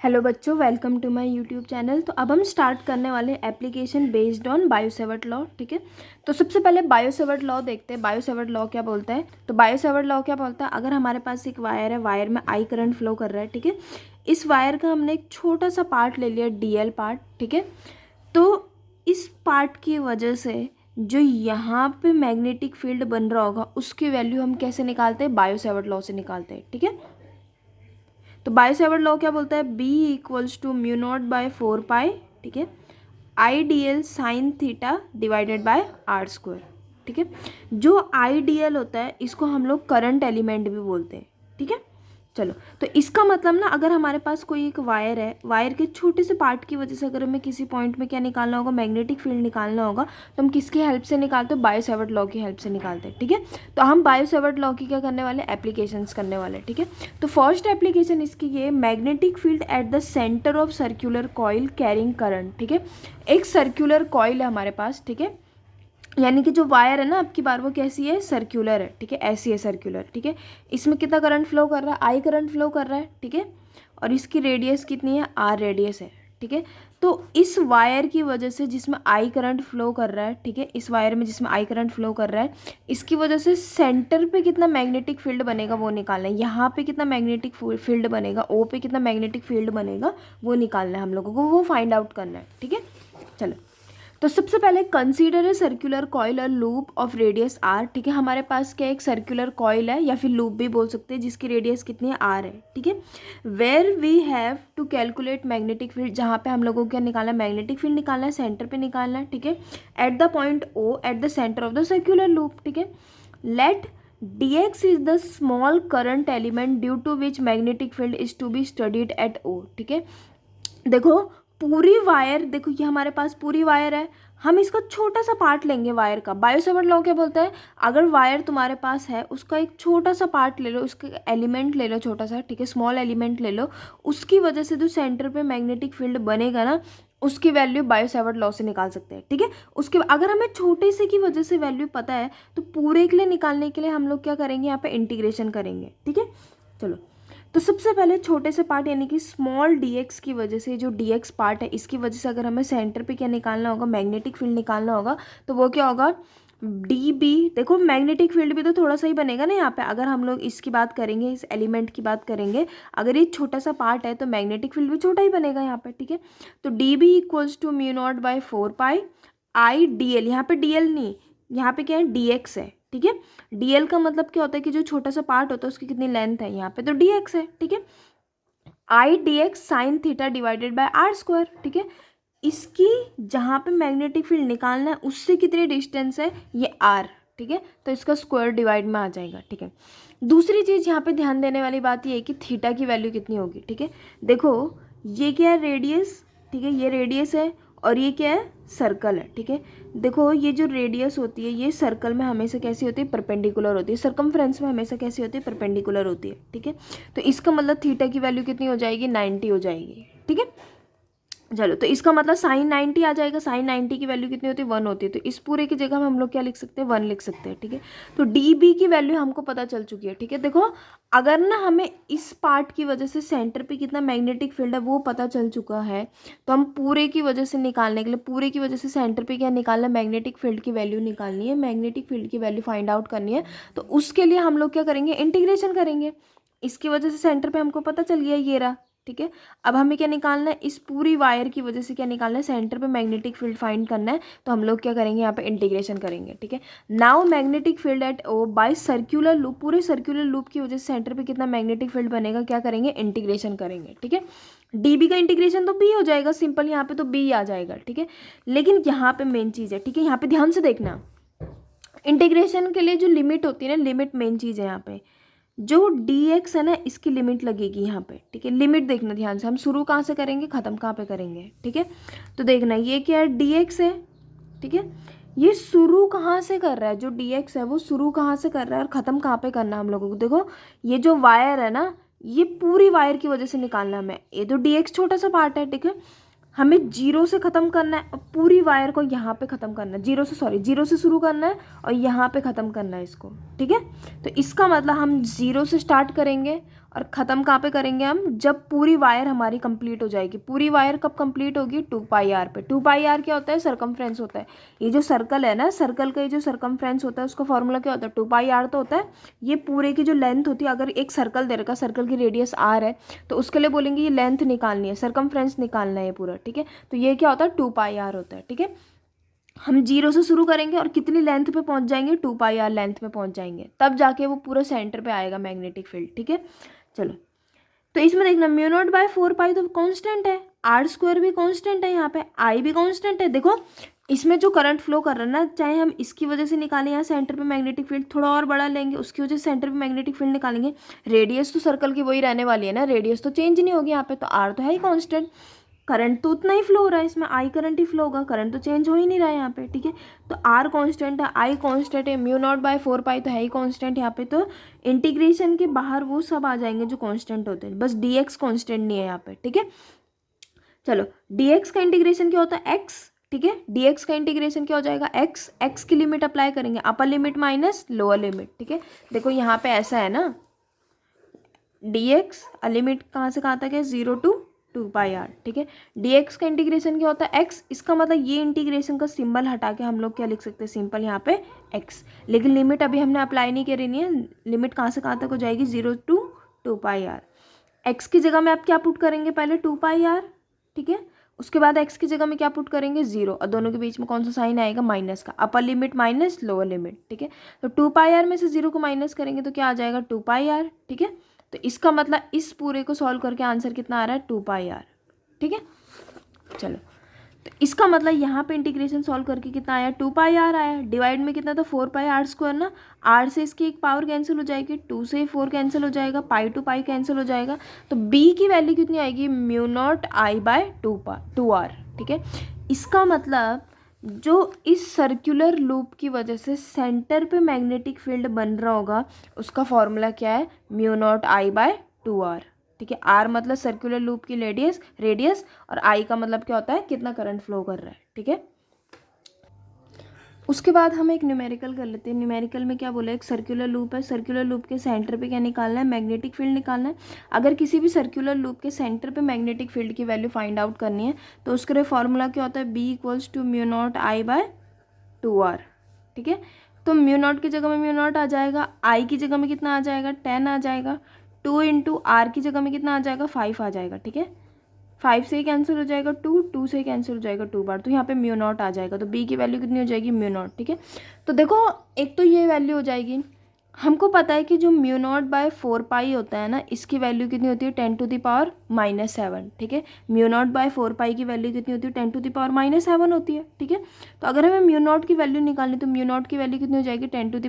Hello बच्चों, welcome to my YouTube channel. तो अब हम स्टार्ट करने वाले application based on Biot Savart law. ठीक है, तो सबसे पहले बायो-सेवर्ट लॉ देखते हैं। बायो-सेवर्ट लॉ क्या बोलता है? तो बायो-सेवर्ट लॉ क्या बोलता है, अगर हमारे पास एक वायर है, वायर में आई करंट फ्लो कर रहा है, ठीक है, इस वायर का हमने एक छोटा सा पार्ट ले लिया, डीएल पार्ट, ठीक है, तो इस पार्ट की वजह से जो यहाँ पे मैग्नेटिक फील्ड बन रहा होगा उसकी वैल्यू हम कैसे निकालते हैं? बायो-सेवर्ट लॉ से निकालते हैं। ठीक है, तो बायो-सेवर्ट लॉ क्या बोलता है? B equals to mu naught by 4 pi, ठीक है, I D L sine theta divided by R square. ठीक है, जो आई डी एल होता है इसको हम लोग करंट एलिमेंट भी बोलते हैं। ठीक है, चलो, तो इसका मतलब ना, अगर हमारे पास कोई एक वायर है, वायर के छोटे से पार्ट की वजह से अगर हमें किसी पॉइंट में क्या निकालना होगा, मैग्नेटिक फील्ड निकालना होगा, तो हम किसकी हेल्प से निकालते हैं? बायो-सेवर्ट लॉ की हेल्प से निकालते हैं। ठीक है, तो हम बायो-सेवर्ट लॉ की क्या करने वाले? एप्लीकेशंस करने वाले। ठीक है, तो फर्स्ट एप्लीकेशन इसकी ये, magnetic field eight the centre of circular coil carrying current. ठीक है, एक सर्कुलर कॉइल है हमारे पास, ठीक है, यानी कि जो वायर है ना आपकी बार, वो कैसी है? सर्कुलर है। ठीक है, ऐसी है सर्कुलर। ठीक है, इसमें कितना करंट फ्लो कर रहा है? आई करंट फ्लो कर रहा है। ठीक है, और इसकी रेडियस कितनी है? आर रेडियस है। ठीक है, तो इस वायर की वजह से जिसमें आई करंट फ्लो कर रहा है, ठीक है, इस वायर में जिसमें आई करंट फ्लो कर रहा है, इसकी वजह से सेंटर पे कितना मैग्नेटिक फील्ड बनेगा वो निकालना है। यहाँ पे कितना मैग्नेटिक फील्ड बनेगा, ओ पे कितना मैग्नेटिक फील्ड बनेगा वो निकालना है हम लोगों को, वो फाइंड आउट करना है। ठीक है, चलो, तो सबसे पहले कंसीडर ए सर्कुलर कॉइल और लूप ऑफ रेडियस आर। ठीक है, हमारे पास क्या एक सर्कुलर कॉइल है, या फिर लूप भी बोल सकते हैं, जिसकी रेडियस कितनी है? आर है। ठीक है, where we have to calculate magnetic field, जहाँ पे हम लोगों को क्या निकालना है? मैग्नेटिक फील्ड निकालना है, सेंटर पे निकालना है। ठीक है, at the point O at the centre of the circular loop. ठीक है, let dx is the small current element due to which magnetic field is to be studied at O. ठीक है, देखो पूरी वायर, देखो ये हमारे पास पूरी वायर है, हम इसका छोटा सा पार्ट लेंगे वायर का। बायो-सेवर्ट लॉ क्या बोलता है? अगर वायर तुम्हारे पास है, उसका एक छोटा सा पार्ट ले लो, उसका एलिमेंट ले लो छोटा सा, ठीक है, स्मॉल एलिमेंट ले लो, उसकी वजह से जो सेंटर पे मैग्नेटिक फील्ड बनेगा ना, उसकी वैल्यू बायो-सेवर्ट लॉ से निकाल सकते हैं। ठीक है, उसके अगर हमें छोटे से की वजह से वैल्यू पता है, तो पूरे के लिए निकालने के लिए हम लोग क्या करेंगे? यहाँ पे इंटीग्रेशन करेंगे। ठीक है, चलो, तो सबसे पहले छोटे से पार्ट यानी कि स्मॉल dx की वजह से, जो dx पार्ट है इसकी वजह से अगर हमें सेंटर पे क्या निकालना होगा? मैग्नेटिक फील्ड निकालना होगा, तो वो क्या होगा? db। देखो मैग्नेटिक फील्ड भी तो थोड़ा सा ही बनेगा ना यहाँ पे, अगर हम लोग इसकी बात करेंगे, इस एलिमेंट की बात करेंगे, अगर ये छोटा सा पार्ट है तो मैग्नेटिक फील्ड भी छोटा ही बनेगा यहाँ पे। ठीक है, तो db equals to mu naught by 4 pi I D L, यहाँ पे dl नहीं, यहाँ पे क्या है? dx है। ठीक है, dl का मतलब क्या होता है कि जो छोटा सा पार्ट होता है उसकी कितनी लेंथ है, यहाँ पे तो dx है। ठीक है, I D X sine theta divided by R square. ठीक है, इसकी जहाँ पे मैग्नेटिक फील्ड निकालना है उससे कितनी डिस्टेंस है? ये आर। ठीक है, तो इसका स्क्वायर डिवाइड में आ जाएगा। ठीक है, दूसरी चीज़ यहाँ पे ध्यान देने वाली बात ये है कि थीटा की वैल्यू कितनी होगी। ठीक है, देखो ये क्या है? रेडियस। ठीक है, ये रेडियस है, और ये क्या है? सर्कल है। ठीक है, देखो ये जो रेडियस होती है ये सर्कल में हमेशा कैसी होती है? परपेंडिकुलर होती है। सर्कमफ्रेंस में हमेशा कैसी होती है? परपेंडिकुलर होती है। ठीक है, तो इसका मतलब थीटा की वैल्यू कितनी हो जाएगी? 90 हो जाएगी। ठीक है, चलो, तो इसका मतलब साइन 90 आ जाएगा। साइन 90 की वैल्यू कितनी होती है? 1 होती है, तो इस पूरे की जगह हम लोग क्या लिख सकते हैं? 1 लिख सकते हैं। ठीक है, तो डी बी की वैल्यू हमको पता चल चुकी है। ठीक है, देखो अगर ना हमें इस पार्ट की वजह से सेंटर पे कितना मैग्नेटिक फील्ड है वो पता चल चुका है, तो हम पूरे की वजह से निकालने के लिए, पूरे की वजह से सेंटर पे क्या निकालना है? मैग्नेटिक फील्ड की वैल्यू निकालनी है, मैग्नेटिक फील्ड की वैल्यू फाइंड आउट करनी है। तो उसके लिए हम लोग क्या करेंगे? इंटीग्रेशन करेंगे। इसकी वजह से सेंटर पे हमको पता चल गया ये रहा। ठीक है, अब हमें क्या निकालना है? इस पूरी वायर की वजह से क्या निकालना है? सेंटर पे मैग्नेटिक फील्ड फाइंड करना है, तो हम लोग क्या करेंगे? यहाँ पे इंटीग्रेशन करेंगे। ठीक है, now magnetic field at O by circular loop, पूरे सर्कुलर लूप की वजह से सेंटर पे कितना मैग्नेटिक फील्ड बनेगा? क्या करेंगे? इंटीग्रेशन करेंगे। ठीक है, डीबी का इंटीग्रेशन तो बी हो जाएगा, सिंपल, यहाँ पे तो बी आ जाएगा। ठीक है, लेकिन यहाँ पे मेन चीज़ है। ठीक है, यहाँ पे ध्यान से देखना, इंटीग्रेशन के लिए जो लिमिट होती है ना, लिमिट मेन चीज़ है यहाँ पे। जो dx है ना, इसकी लिमिट लगेगी यहाँ पे। ठीक है, लिमिट देखना ध्यान से, हम शुरू कहाँ से करेंगे, ख़त्म कहाँ पे करेंगे। ठीक है, तो देखना ये क्या है? dx है। ठीक है, ये शुरू कहाँ से कर रहा है? जो dx है वो शुरू कहाँ से कर रहा है और ख़त्म कहाँ पे करना है हम लोगों को? देखो ये जो वायर है ना, ये पूरी वायर की वजह से निकालना है हमें। ये तो dx छोटा सा पार्ट है। ठीक है, हमें जीरो से ख़त्म करना है और पूरी वायर को यहाँ पे ख़त्म करना है, जीरो से शुरू करना है और यहाँ पे ख़त्म करना है इसको। ठीक है, तो इसका मतलब हम जीरो से स्टार्ट करेंगे और ख़त्म कहाँ पे करेंगे हम, जब पूरी वायर हमारी कंप्लीट हो जाएगी। पूरी वायर कब कंप्लीट होगी, 2πr पे। 2πr क्या होता है, सर्कमफ्रेंस होता है। ये जो सर्कल है ना, सर्कल का ये जो सर्कमफ्रेंस होता है उसका फॉर्मूला क्या होता है, 2πr तो होता है। ये पूरे की जो लेंथ होती है, अगर एक सर्कल दे रखा, सर्कल की रेडियस r है, तो उसके लिए बोलेंगे ये लेंथ निकालनी है, सर्कमफ्रेंस निकालना है पूरा, ठीक है। तो ये क्या होता है, 2πr होता है, ठीक है। हम 0 से शुरू करेंगे और कितनी लेंथ पे पहुंच जाएंगे, 2πr लेंथ पे पहुंच जाएंगे, तब जाके वो पूरा सेंटर पे आएगा मैग्नेटिक फील्ड, ठीक है। चलो, तो इसमें देखना μ0/4π तो कांस्टेंट है, r² भी कांस्टेंट है, यहाँ पे I भी कांस्टेंट है। देखो इसमें जो करंट फ्लो कर रहा है ना, चाहे हम इसकी वजह से निकालें, यहाँ सेंटर पे मैग्नेटिक फील्ड थोड़ा और बड़ा लेंगे, उसकी वजह से सेंटर पे मैग्नेटिक फील्ड निकालेंगे, रेडियस तो सर्कल की वही रहने वाली है ना, रेडियस तो चेंज नहीं होगी यहाँ पे, तो r तो है ही कांस्टेंट, करंट तो उतना ही फ्लो हो रहा है, इसमें I करंट ही फ्लो होगा, करंट तो चेंज हो ही नहीं रहा है यहाँ पे, ठीक है। तो R कांस्टेंट है, I कांस्टेंट है, μ0/4π तो है ही कांस्टेंट यहाँ पे। तो इंटीग्रेशन के बाहर वो सब आ जाएंगे जो कांस्टेंट होते हैं, बस dx कांस्टेंट नहीं है यहाँ पे, ठीक है। चलो, dx का इंटीग्रेशन क्या होता है, x, ठीक है। dx का इंटीग्रेशन क्या हो जाएगा, x की लिमिट अप्लाई करेंगे, upper limit minus lower limit, ठीक है। देखो यहाँ पे ऐसा है ना, dx लिमिट कहाँ से कहाँ तक है, 0 to 2πr, ठीक है। dx का इंटीग्रेशन क्या होता है, x, इसका मतलब ये इंटीग्रेशन का सिंबल हटा के हम लोग क्या लिख सकते हैं, सिंपल यहाँ पे x, लेकिन लिमिट अभी हमने अप्लाई नहीं करी है, लिमिट कहाँ से कहाँ तक हो जाएगी, 0 to 2πr। x की जगह में आप क्या पुट करेंगे, पहले 2πr, ठीक है, उसके बाद x की जगह में क्या पुट करेंगे, 0, और दोनों के बीच में कौन सा साइन आएगा, माइनस का, upper limit minus lower limit, ठीक है। तो 2πr में से 0 को माइनस करेंगे तो क्या आ जाएगा, 2πr, ठीक है। तो इसका मतलब इस पूरे को सॉल्व करके आंसर कितना आ रहा है, 2πr, ठीक है। चलो, तो इसका मतलब यहाँ पे इंटीग्रेशन सॉल्व करके कितना आया, 2πr आया, डिवाइड में कितना था, 4πr² ना, r से इसकी एक पावर कैंसिल हो जाएगी, 2 से 4 कैंसिल हो जाएगा, पाई टू पाई कैंसिल हो जाएगा, तो b की वैल्यू कितनी आएगी, μ0I/2r, ठीक है। इसका मतलब जो इस सर्कुलर लूप की वजह से सेंटर पे मैग्नेटिक फील्ड बन रहा होगा, उसका फॉर्मूला क्या है, μ0I/2r, ठीक है। r मतलब सर्कुलर लूप की रेडियस और I का मतलब क्या होता है, कितना करंट फ्लो कर रहा है, ठीक है। उसके बाद हम एक न्यूमेरिकल कर लेते हैं। न्यूमेरिकल में क्या बोला, एक सर्कुलर लूप है, सर्कुलर लूप के सेंटर पे क्या निकालना है, मैग्नेटिक फील्ड निकालना है। अगर किसी भी सर्कुलर लूप के सेंटर पे मैग्नेटिक फील्ड की वैल्यू फाइंड आउट करनी है तो उसके लिए फॉर्मूला क्या होता है, b = μ0I/2r, ठीक है। तो μ0 की जगह में μ0 आ जाएगा, I की जगह में कितना आ जाएगा, 10 आ जाएगा, 2 × r की जगह में कितना आ जाएगा, 5 आ जाएगा, ठीक है। 5 से ही कैंसिल हो जाएगा 2 से ही कैंसिल हो जाएगा 2 बार, तो यहाँ पे μ0 आ जाएगा, तो b की वैल्यू कितनी हो जाएगी, μ0, ठीक है। तो देखो एक तो ये वैल्यू हो जाएगी, हमको पता है कि जो μ0/4π होता है ना, इसकी वैल्यू कितनी होती है, 10⁻⁻7, ठीक है। μ0/4π की वैल्यू कितनी होती है, 10⁻⁻7 होती है, ठीक है। तो अगर हमें μ0 की वैल्यू निकालनी तो μ0 की वैल्यू कितनी हो जाएगी, 10⁻⁷ ×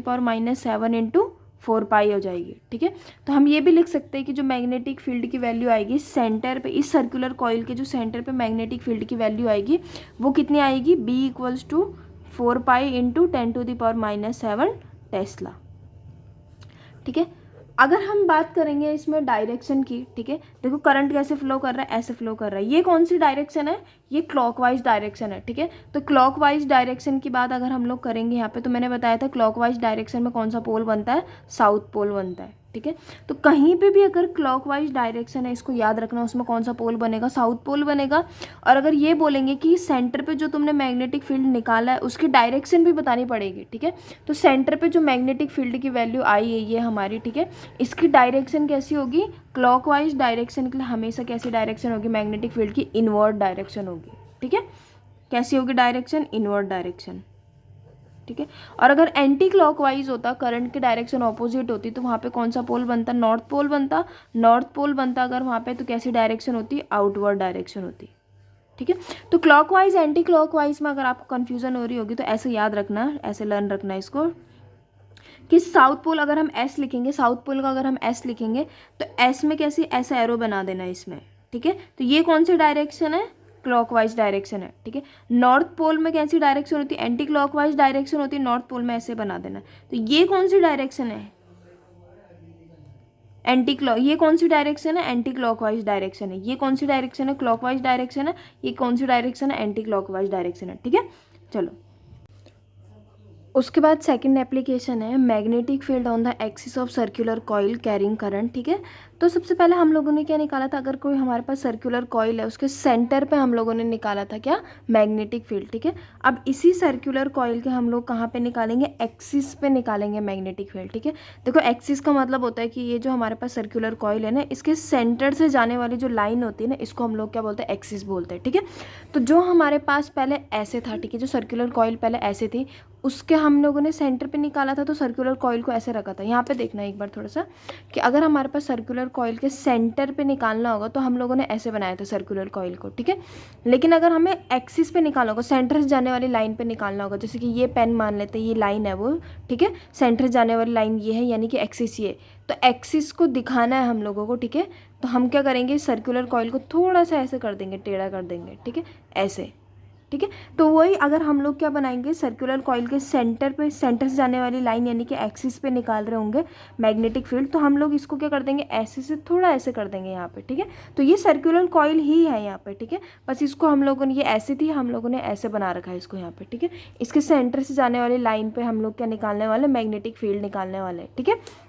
4π हो जाएगी, ठीक है। तो हम ये भी लिख सकते हैं कि जो मैग्नेटिक फील्ड की वैल्यू आएगी सेंटर पे, इस सर्कुलर कॉइल के जो सेंटर पे मैग्नेटिक फील्ड की वैल्यू आएगी वो कितनी आएगी, b = 4π × 10⁻⁷ टेस्ला, ठीक है। अगर हम बात करेंगे इसमें डायरेक्शन की, ठीक है, देखो करंट कैसे फ्लो कर रहा है, ऐसे फ्लो कर रहा है, ये कौन सी डायरेक्शन है, ये क्लॉकवाइज डायरेक्शन है, ठीक है। तो क्लॉकवाइज डायरेक्शन की बात अगर हम लोग करेंगे यहाँ पे, तो मैंने बताया था क्लॉकवाइज डायरेक्शन में कौन सा पोल बनता है, साउथ पोल बनता है, ठीक है। तो कहीं पे भी अगर क्लॉकवाइज डायरेक्शन है, इसको याद रखना, उसमें कौन सा पोल बनेगा, साउथ पोल बनेगा। और अगर ये बोलेंगे कि सेंटर पे जो तुमने मैग्नेटिक फील्ड निकाला है उसकी डायरेक्शन भी बतानी पड़ेगी, ठीक है। तो सेंटर पे जो मैग्नेटिक फील्ड की वैल्यू आई है ये हमारी, ठीक है, इसकी डायरेक्शन कैसी होगी, क्लॉकवाइज डायरेक्शन के लिए हमेशा कैसी डायरेक्शन होगी, मैग्नेटिक फील्ड की इनवर्ड डायरेक्शन होगी, ठीक है। कैसी होगी डायरेक्शन, इनवर्ड डायरेक्शन, ठीक है। और अगर एंटी क्लॉकवाइज होता, करंट की डायरेक्शन ऑपोजिट होती, तो वहाँ पे कौन सा पोल बनता, नॉर्थ पोल बनता। नॉर्थ पोल बनता अगर वहाँ पे, तो कैसी डायरेक्शन होती, आउटवर्ड डायरेक्शन होती, ठीक है। तो क्लॉकवाइज एंटी क्लॉकवाइज में अगर आपको कन्फ्यूजन हो रही होगी तो ऐसे याद रखना, ऐसे लर्न रखना इसको, कि साउथ पोल अगर हम एस लिखेंगे, साउथ पोल का अगर हम एस लिखेंगे तो एस में कैसी, ऐसा एरो बना देना इसमें, ठीक है। तो ये कौन सी डायरेक्शन है, क्लॉकवाइज डायरेक्शन है, ठीक है। नॉर्थ पोल में कैसी डायरेक्शन होती है, एंटी क्लॉकवाइज डायरेक्शन होती है, नॉर्थ पोल में ऐसे बना देना। तो ये कौन सी डायरेक्शन है, ये कौन सी डायरेक्शन है, एंटी क्लॉकवाइज डायरेक्शन है। ये कौन सी डायरेक्शन है, क्लॉकवाइज डायरेक्शन है। ये कौन सी डायरेक्शन है, एंटी क्लॉकवाइज डायरेक्शन है, ठीक है। चलो, उसके बाद सेकंड एप्लीकेशन है magnetic field on the axis of circular coil carrying current, ठीक है। तो सबसे पहले हम लोगों ने क्या निकाला था, अगर कोई हमारे पास सर्कुलर कॉइल है उसके सेंटर पे हम लोगों ने निकाला था क्या, मैग्नेटिक फील्ड, ठीक है। अब इसी सर्कुलर कॉइल के हम लोग कहाँ पे निकालेंगे, एक्सिस पे निकालेंगे मैग्नेटिक फील्ड, ठीक है। देखो एक्सिस का मतलब होता है कि ये जो हमारे पास सर्कुलर कॉइल है ना, इसके सेंटर से जाने वाली जो लाइन होती है ना, इसको हम लोग क्या बोलते हैं, एक्सिस बोलते हैं, ठीक है। तो जो हमारे पास पहले ऐसे था, ठीक है, जो सर्कुलर कॉइल पहले ऐसे थी, उसके हम लोगों ने सेंटर पे निकाला था, तो सर्कुलर कॉइल को ऐसे रखा था। यहाँ पे देखना एक बार थोड़ा सा कि अगर हमारे पास सर्कुलर कॉइल के सेंटर पे निकालना होगा तो हम लोगों ने ऐसे बनाया था सर्कुलर कॉइल को, ठीक है। लेकिन अगर हमें एक्सिस पे निकालना होगा, सेंटर से जाने वाली लाइन पे निकालना होगा, जैसे कि ये पेन मान लेते हैं, ये लाइन है वो, ठीक है, सेंटर से जाने वाली लाइन ये है, यानी कि एक्सिस ये, तो एक्सिस को दिखाना है हम लोगों को, ठीक है। तो हम क्या करेंगे, सर्कुलर कॉइल को थोड़ा सा ऐसे कर देंगे, टेढ़ा कर देंगे, ठीक है, ऐसे, ठीक है। तो वही अगर हम लोग क्या बनाएंगे, सर्कुलर कॉइल के सेंटर पे, सेंटर से जाने वाली लाइन यानी कि एक्सिस पे निकाल रहे होंगे मैग्नेटिक फील्ड, तो हम लोग इसको क्या कर देंगे, ऐसे से थोड़ा ऐसे कर देंगे यहाँ पे, ठीक है। तो ये सर्कुलर कॉइल ही है यहाँ पे, ठीक है। बस इसको हम लोगों ने, ये ऐसे थी, हम लोगों ने ऐसे बना रखा है इसको यहाँ पे, ठीक है। इसके सेंटर से जाने वाली लाइन पे हम लोग क्या निकालने वाले, मैग्नेटिक फील्ड निकालने वाले, ठीक है।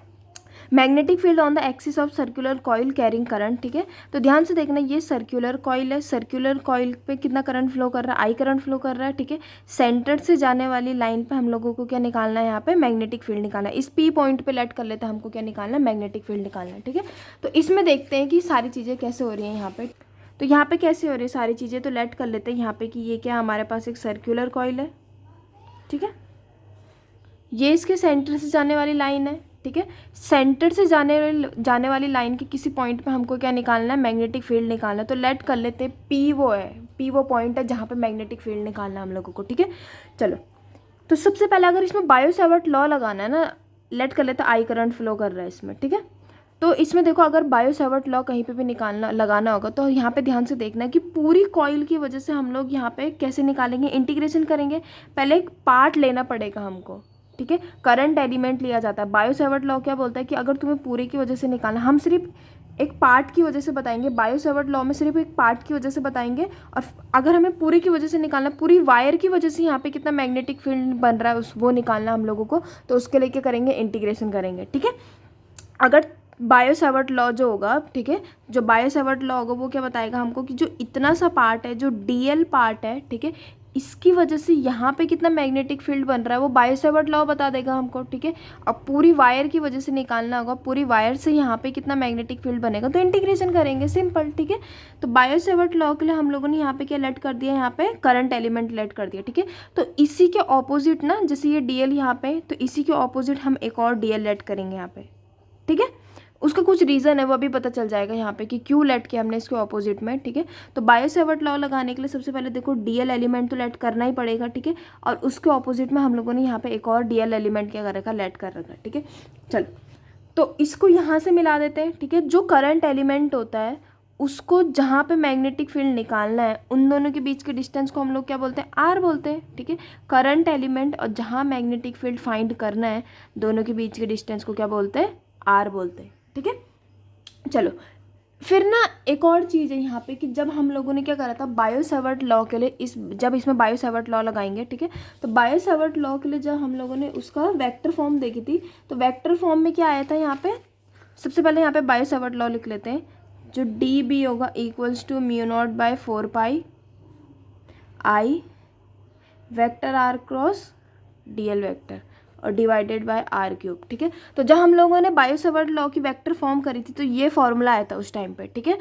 Magnetic field on the axis of circular coil carrying current, ठीक है। तो ध्यान से देखना, ये सर्कुलर कॉइल है, सर्कुलर कॉइल पे कितना करंट फ्लो कर रहा है, आई करंट फ्लो कर रहा है, ठीक है। सेंटर से जाने वाली लाइन पे हम लोगों को क्या निकालना है, यहाँ पे मैग्नेटिक फील्ड निकालना है। इस पी पॉइंट पे लेट कर लेते हैं, हमको क्या निकालना है, मैग्नेटिक फील्ड निकालना है, ठीक है। तो इसमें देखते हैं कि सारी चीज़ें कैसे हो रही हैं यहाँ पे। तो यहाँ पे कैसे हो रही है सारी चीज़ें, तो लेट कर लेते हैं यहाँ पे कि ये क्या हमारे पास एक सर्कुलर कॉइल है, ठीक है। ये इसके सेंटर से जाने वाली लाइन है, ठीक है। सेंटर से जाने वाली लाइन के किसी पॉइंट पे हमको क्या निकालना है, मैग्नेटिक फील्ड निकालना है। तो लेट कर लेते हैं पी वो है, पी वो पॉइंट है जहाँ पे मैग्नेटिक फील्ड निकालना है हम लोगों को, ठीक है। चलो, तो सबसे पहले अगर इसमें बायो सेवर्ट लॉ लगाना है ना, लेट कर लेते हैं आई करंट फ्लो कर रहा है इसमें, ठीक है। तो इसमें देखो, अगर बायो सेवर्ट लॉ कहीं पे भी निकालना लगाना होगा तो यहाँ पे ध्यान से देखना है कि पूरी कॉइल की वजह से हम लोग यहाँ पे कैसे निकालेंगे, इंटीग्रेशन करेंगे। पहले एक पार्ट लेना पड़ेगा हमको, ठीक है। करंट एलिमेंट लिया जाता है। बायो सेवर्ट लॉ क्या बोलता है कि अगर तुम्हें पूरे की वजह से निकालना, हम सिर्फ एक पार्ट की वजह से बताएंगे, बायो सेवर्ट लॉ में सिर्फ एक पार्ट की वजह से बताएंगे। और अगर हमें पूरी की वजह से निकालना, पूरी वायर की वजह से यहाँ पे कितना मैग्नेटिक फील्ड बन रहा है उस वो निकालना हम लोगों को, तो उसके लिए क्या करेंगे, इंटीग्रेशन करेंगे, ठीक है। अगर बायो सेवर्ट लॉ जो होगा, ठीक है, जो बायो सेवर्ट लॉ होगा वो क्या बताएगा हमको कि जो इतना सा पार्ट है, जो डीएल पार्ट है, ठीक है, इसकी वजह से यहाँ पे कितना मैग्नेटिक फील्ड बन रहा है वो बायो सेवर्ट लॉ बता देगा हमको, ठीक है। अब पूरी वायर की वजह से निकालना होगा, पूरी वायर से यहाँ पे कितना मैग्नेटिक फील्ड बनेगा, तो इंटीग्रेशन करेंगे, सिंपल, ठीक है। तो बायो सेवर्ट लॉ के लिए हम लोगों ने यहाँ पे क्या लेट कर दिया, यहाँ पे करंट एलिमेंट लेट कर दिया, ठीक है। तो इसी के ऑपोजिट ना, जैसे ये डीएल यहाँ पे, तो इसी के ऑपोजिट हम एक और डीएल लेट करेंगे यहाँ पे, ठीक है। उसका कुछ रीज़न है, वो अभी पता चल जाएगा यहाँ पे कि क्यों लेट किया हमने इसके ऑपोजिट में, ठीक है। तो बायो सेवर्ट लॉ लगाने के लिए सबसे पहले देखो डीएल एलिमेंट तो लेट करना ही पड़ेगा, ठीक है। और उसके ऑपोजिट में हम लोगों ने यहाँ पे एक और डीएल एलिमेंट क्या कर रखा, लेट कर रखा, ठीक है। चलो, तो इसको यहाँ से मिला देते हैं, ठीक है। जो करंट एलिमेंट होता है उसको जहाँ पे मैग्नेटिक फील्ड निकालना है, उन दोनों के बीच के डिस्टेंस को हम लोग क्या बोलते हैं, आर बोलते हैं, ठीक है। करंट एलिमेंट और जहाँ मैग्नेटिक फील्ड फाइंड करना है, दोनों के बीच के डिस्टेंस को क्या बोलते हैं, आर बोलते हैं, ठीक है। चलो, फिर ना एक और चीज़ है यहाँ पे कि जब हम लोगों ने क्या करा था बायो सेवर्ट लॉ के लिए, जब इसमें बायो सेवर्ट लॉ लगाएंगे, ठीक है, तो बायो सेवर्ट लॉ के लिए जब हम लोगों ने उसका वेक्टर फॉर्म देखी थी, तो वेक्टर फॉर्म में क्या आया था यहाँ पे, सबसे पहले यहाँ पे बायो सेवर्ट लॉ लिख लेते हैं। जो डी बी होगा equals to mu naught by 4 pi I vector R cross D L vector और डिवाइडेड बाय आर क्यूब, ठीक है। तो जब हम लोगों ने बायो सेवर्ट लॉ की वेक्टर फॉर्म करी थी तो ये फॉर्मूला आया था उस टाइम पे, ठीक है।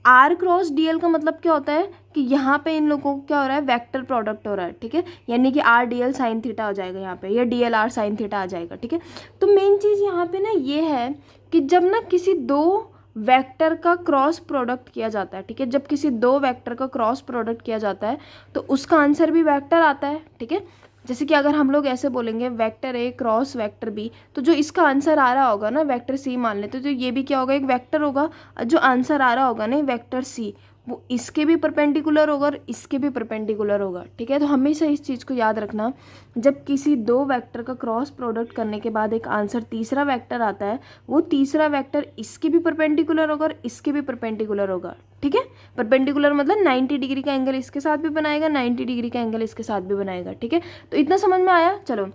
आर क्रॉस डी एल का मतलब क्या होता है कि यहाँ पे इन लोगों को क्या हो रहा है, वेक्टर प्रोडक्ट हो रहा है, ठीक है। यानी कि R D L sine theta हो जाएगा यहाँ पे, या D L R sine theta आ जाएगा, ठीक है। तो मेन चीज़ यहाँ पे ना ये है कि जब ना किसी दो वेक्टर का क्रॉस प्रोडक्ट किया जाता है, ठीक है, जब किसी दो वेक्टर का क्रॉस प्रोडक्ट किया जाता है तो उसका आंसर भी वेक्टर आता है, ठीक है। जैसे कि अगर हम लोग ऐसे बोलेंगे vector A cross vector B, तो जो इसका आंसर आ रहा होगा ना, वेक्टर सी मान लेते, तो ये भी क्या होगा, एक वेक्टर होगा। जो आंसर आ रहा होगा ना वेक्टर सी, वो इसके भी परपेंडिकुलर होगा और इसके भी परपेंडिकुलर होगा, ठीक है। तो हमेशा इस चीज़ को याद रखना, जब किसी दो वेक्टर का क्रॉस प्रोडक्ट करने के बाद एक आंसर तीसरा वेक्टर आता है, वो तीसरा वेक्टर इसके भी परपेंडिकुलर होगा और इसके भी परपेंडिकुलर होगा, ठीक है। परपेंडिकुलर मतलब 90 डिग्री का एंगल इसके साथ भी बनाएगा, 90 डिग्री का एंगल इसके साथ भी बनाएगा, ठीक है। तो इतना समझ में आया। चलो,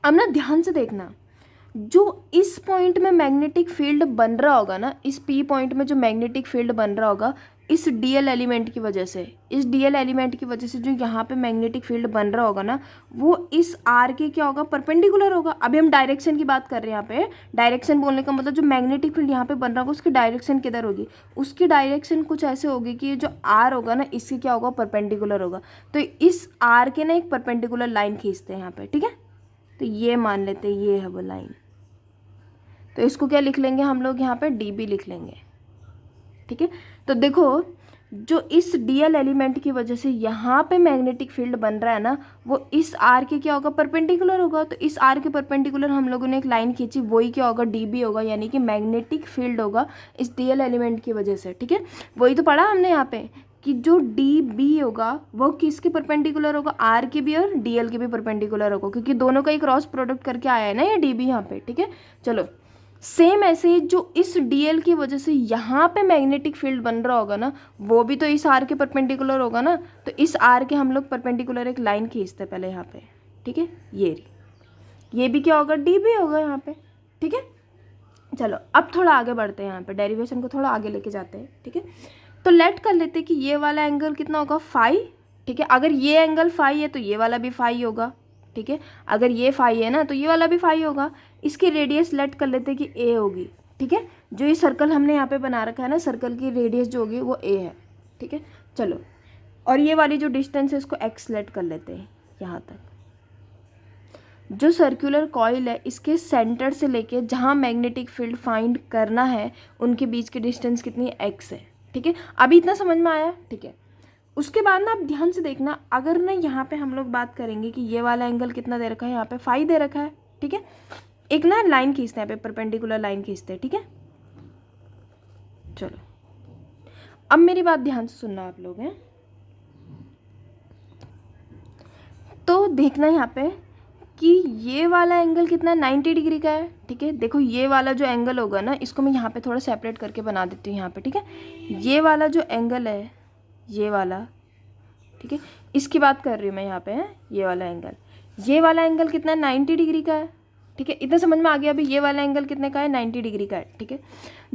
अब ना ध्यान से देखना, जो इस पॉइंट में मैग्नेटिक फील्ड बन रहा होगा ना, इस पी पॉइंट में जो मैग्नेटिक फील्ड बन रहा होगा इस डीएल एलिमेंट की वजह से, इस डीएल एलिमेंट की वजह से जो यहाँ पे मैग्नेटिक फील्ड बन रहा होगा ना, वो इस आर के क्या होगा, परपेंडिकुलर होगा। अभी हम डायरेक्शन की बात कर रहे हैं यहाँ पे। डायरेक्शन बोलने का मतलब जो मैग्नेटिक फील्ड यहाँ पे बन रहा होगा उसकी डायरेक्शन किधर होगी, उसकी डायरेक्शन कुछ ऐसे होगी कि जो आर होगा ना इससे क्या होगा, परपेंडिकुलर होगा। तो इस आर के ना एक परपेंडिकुलर लाइन खींचते हैं यहाँ पे, ठीक है। तो ये मान लेते हैं ये है वो लाइन। तो इसको क्या लिख लेंगे हम लोग, यहाँ पे डी बी लिख लेंगे, ठीक है। तो देखो जो इस डीएल एलिमेंट की वजह से यहाँ पे मैग्नेटिक फील्ड बन रहा है ना, वो इस आर के क्या होगा, परपेंडिकुलर होगा। तो इस आर के परपेंडिकुलर हम लोगों ने एक लाइन खींची, वही क्या होगा, डी बी होगा, यानी कि मैग्नेटिक फील्ड होगा इस डीएल एलिमेंट की वजह से, ठीक है। वही तो पढ़ा हमने यहाँ पे कि जो डी बी होगा वो किसके परपेंडिकुलर होगा, आर के भी और डीएल के भी परपेंडिकुलर होगा, क्योंकि दोनों का एक क्रॉस प्रोडक्ट करके आया है ना ये डी बी यहाँ पे, ठीक है। चलो सेम ऐसे ही जो इस डीएल की वजह से यहाँ पे मैग्नेटिक फील्ड बन रहा होगा ना, वो भी तो इस आर के परपेंडिकुलर होगा ना। तो इस आर के हम लोग परपेंडिकुलर एक लाइन खींचते पहले यहाँ पे, ठीक है। ये भी क्या होगा, डी भी होगा यहाँ पे, ठीक है। चलो अब थोड़ा आगे बढ़ते हैं, यहाँ पे डेरिवेशन को थोड़ा आगे लेके जाते हैं, ठीक है। तो लेट कर लेते हैं कि ये वाला एंगल कितना होगा, फाई, ठीक है। अगर ये एंगल फाई है तो ये वाला भी फाई होगा, ठीक है। अगर ये फाई है ना तो ये वाला भी फाई होगा। इसकी रेडियस लेट कर लेते हैं कि ए होगी, ठीक है। जो ये सर्कल हमने यहाँ पे बना रखा है ना, सर्कल की रेडियस जो होगी वो ए है, ठीक है। चलो और ये वाली जो डिस्टेंस है इसको एक्स लेट कर लेते हैं यहाँ तक। जो सर्कुलर कॉइल है इसके सेंटर से लेके जहाँ मैग्नेटिक फील्ड फाइंड करना है उनके बीच की डिस्टेंस कितनी है, एक्स है, ठीक है। अभी इतना समझ में आया, ठीक है। उसके बाद ना आप ध्यान से देखना, अगर ना यहाँ पे हम लोग बात करेंगे कि ये वाला एंगल कितना दे रखा है, यहाँ पे फाई दे रखा है, ठीक है। एक ना लाइन खींचते हैं यहाँ पे, परपेंडिकुलर लाइन खींचते हैं, ठीक है। चलो अब मेरी बात ध्यान से सुनना आप लोग हैं। तो देखना यहाँ पे कि ये वाला एंगल कितना 90 डिग्री का है, ठीक है। देखो ये वाला जो एंगल होगा ना इसको मैं यहाँ पे थोड़ा सेपरेट करके बना देती हूँ यहाँ पे, ठीक है। ये वाला जो एंगल है, ये वाला, ठीक है, इसकी बात कर रही हूँ मैं यहाँ पे, ये वाला एंगल कितना 90 डिग्री का है, ठीक है। इतना समझ में आ गया। अभी ये वाला एंगल कितने का है, 90 डिग्री का है, ठीक है।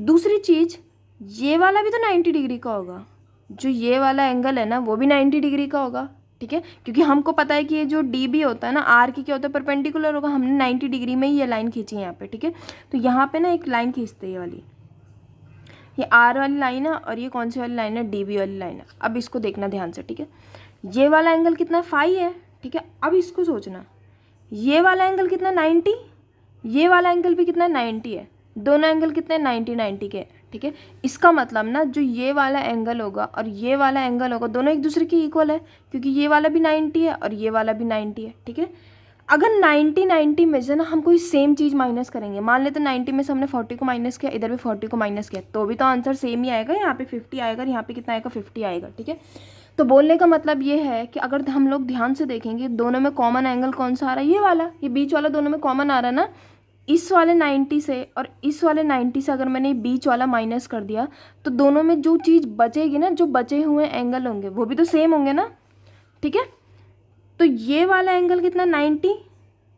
दूसरी चीज़ ये वाला भी तो 90 डिग्री का होगा, जो ये वाला एंगल है ना वो भी 90 डिग्री का होगा, ठीक है। क्योंकि हमको पता है कि ये जो डी बी होता है ना, आर की क्या होता है, परपेंडिकुलर होगा। हमने 90 डिग्री में ही ये लाइन खींची है यहाँ पे, ठीक है। तो यहाँ पे ना एक लाइन खींचते हैं, ये वाली, ये आर वाली लाइन है और ये कौन सी वाली लाइन है, डी बी वाली लाइन है। अब इसको देखना ध्यान से, ठीक है। ये वाला एंगल कितना फाई है, ठीक है। अब इसको सोचना, ये वाला एंगल कितना 90, ये वाला एंगल भी कितना 90 है, दोनों एंगल कितने 90 के, ठीक है। इसका मतलब ना जो ये वाला एंगल होगा और ये वाला एंगल होगा दोनों एक दूसरे के इक्वल है, क्योंकि ये वाला भी 90 है और ये वाला भी 90 है, ठीक है। अगर 90 में से ना हम कोई सेम चीज़ माइनस करेंगे, मान लेते 90 में से हमने 40 को माइनस किया, इधर भी 40 को माइनस किया, तो भी तो आंसर सेम ही आएगा। यहाँ पे 50 आएगा, यहाँ पे कितना आएगा, 50 आएगा, ठीक है। तो बोलने का मतलब ये है कि अगर हम लोग ध्यान से देखेंगे दोनों में कॉमन एंगल कौन सा आ रहा है, ये वाला, ये बीच वाला दोनों में कॉमन आ रहा है ना। इस वाले 90 से और इस वाले 90 से अगर मैंने बीच वाला माइनस कर दिया तो दोनों में जो चीज़ बचेगी ना, जो बचे हुए एंगल होंगे वो भी तो सेम होंगे ना, ठीक है। तो ये वाला एंगल कितना 90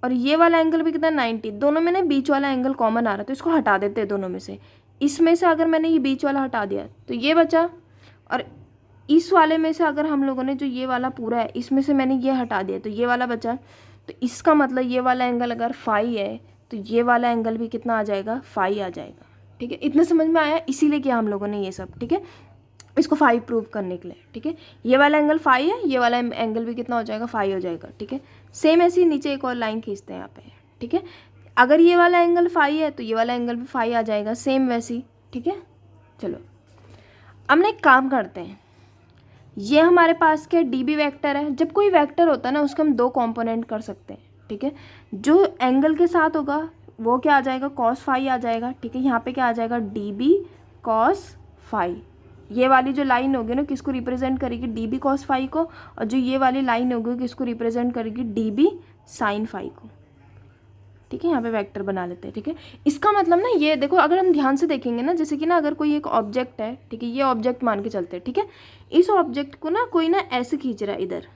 और ये वाला एंगल भी कितना 90, दोनों में ना बीच वाला एंगल कॉमन आ रहा है, तो इसको हटा देते हैं दोनों में से। इसमें से अगर मैंने ये बीच वाला हटा दिया तो ये बचा, और इस वाले में से अगर हम लोगों ने जो ये वाला पूरा है इसमें से मैंने ये हटा दिया तो ये वाला बचा। तो इसका मतलब ये वाला एंगल अगर फाई है तो ये वाला एंगल भी कितना आ जाएगा, फाई आ जाएगा, ठीक है। इतना समझ में आया, इसीलिए किया हम लोगों ने ये सब, ठीक है, इसको फाई प्रूव करने के लिए, ठीक है। ये वाला एंगल फाई है, ये वाला एंगल भी कितना हो जाएगा, फाई हो जाएगा, ठीक है। सेम ऐसे ही नीचे एक और लाइन खींचते हैं यहाँ पे, ठीक है। अगर ये वाला एंगल फाई है तो ये वाला एंगल भी फाई आ जाएगा, सेम वैसी, ठीक है। चलो अब ना एक काम करते हैं, ये हमारे पास क्या डी बी वैक्टर है। जब कोई वैक्टर होता है ना उसके हम दो कॉम्पोनेंट कर सकते हैं, ठीक है। जो एंगल के साथ होगा वो क्या आ जाएगा, कॉस फाई आ जाएगा, ठीक है। यहाँ पे क्या आ जाएगा, डी बी कॉस फाई। ये वाली जो लाइन होगी ना किसको रिप्रेजेंट करेगी, डी बी कॉस फाई को, और जो ये वाली लाइन होगी किसको रिप्रेजेंट करेगी, डी बी साइन फाई को, ठीक है। यहाँ पे वेक्टर बना लेते हैं, ठीक है। इसका मतलब ना ये देखो, अगर हम ध्यान से देखेंगे ना, जैसे कि ना अगर कोई एक ऑब्जेक्ट है, ठीक है, ये ऑब्जेक्ट मान के चलते हैं, ठीक है। इस ऑब्जेक्ट को ना कोई ना ऐसे खींच रहा है इधर,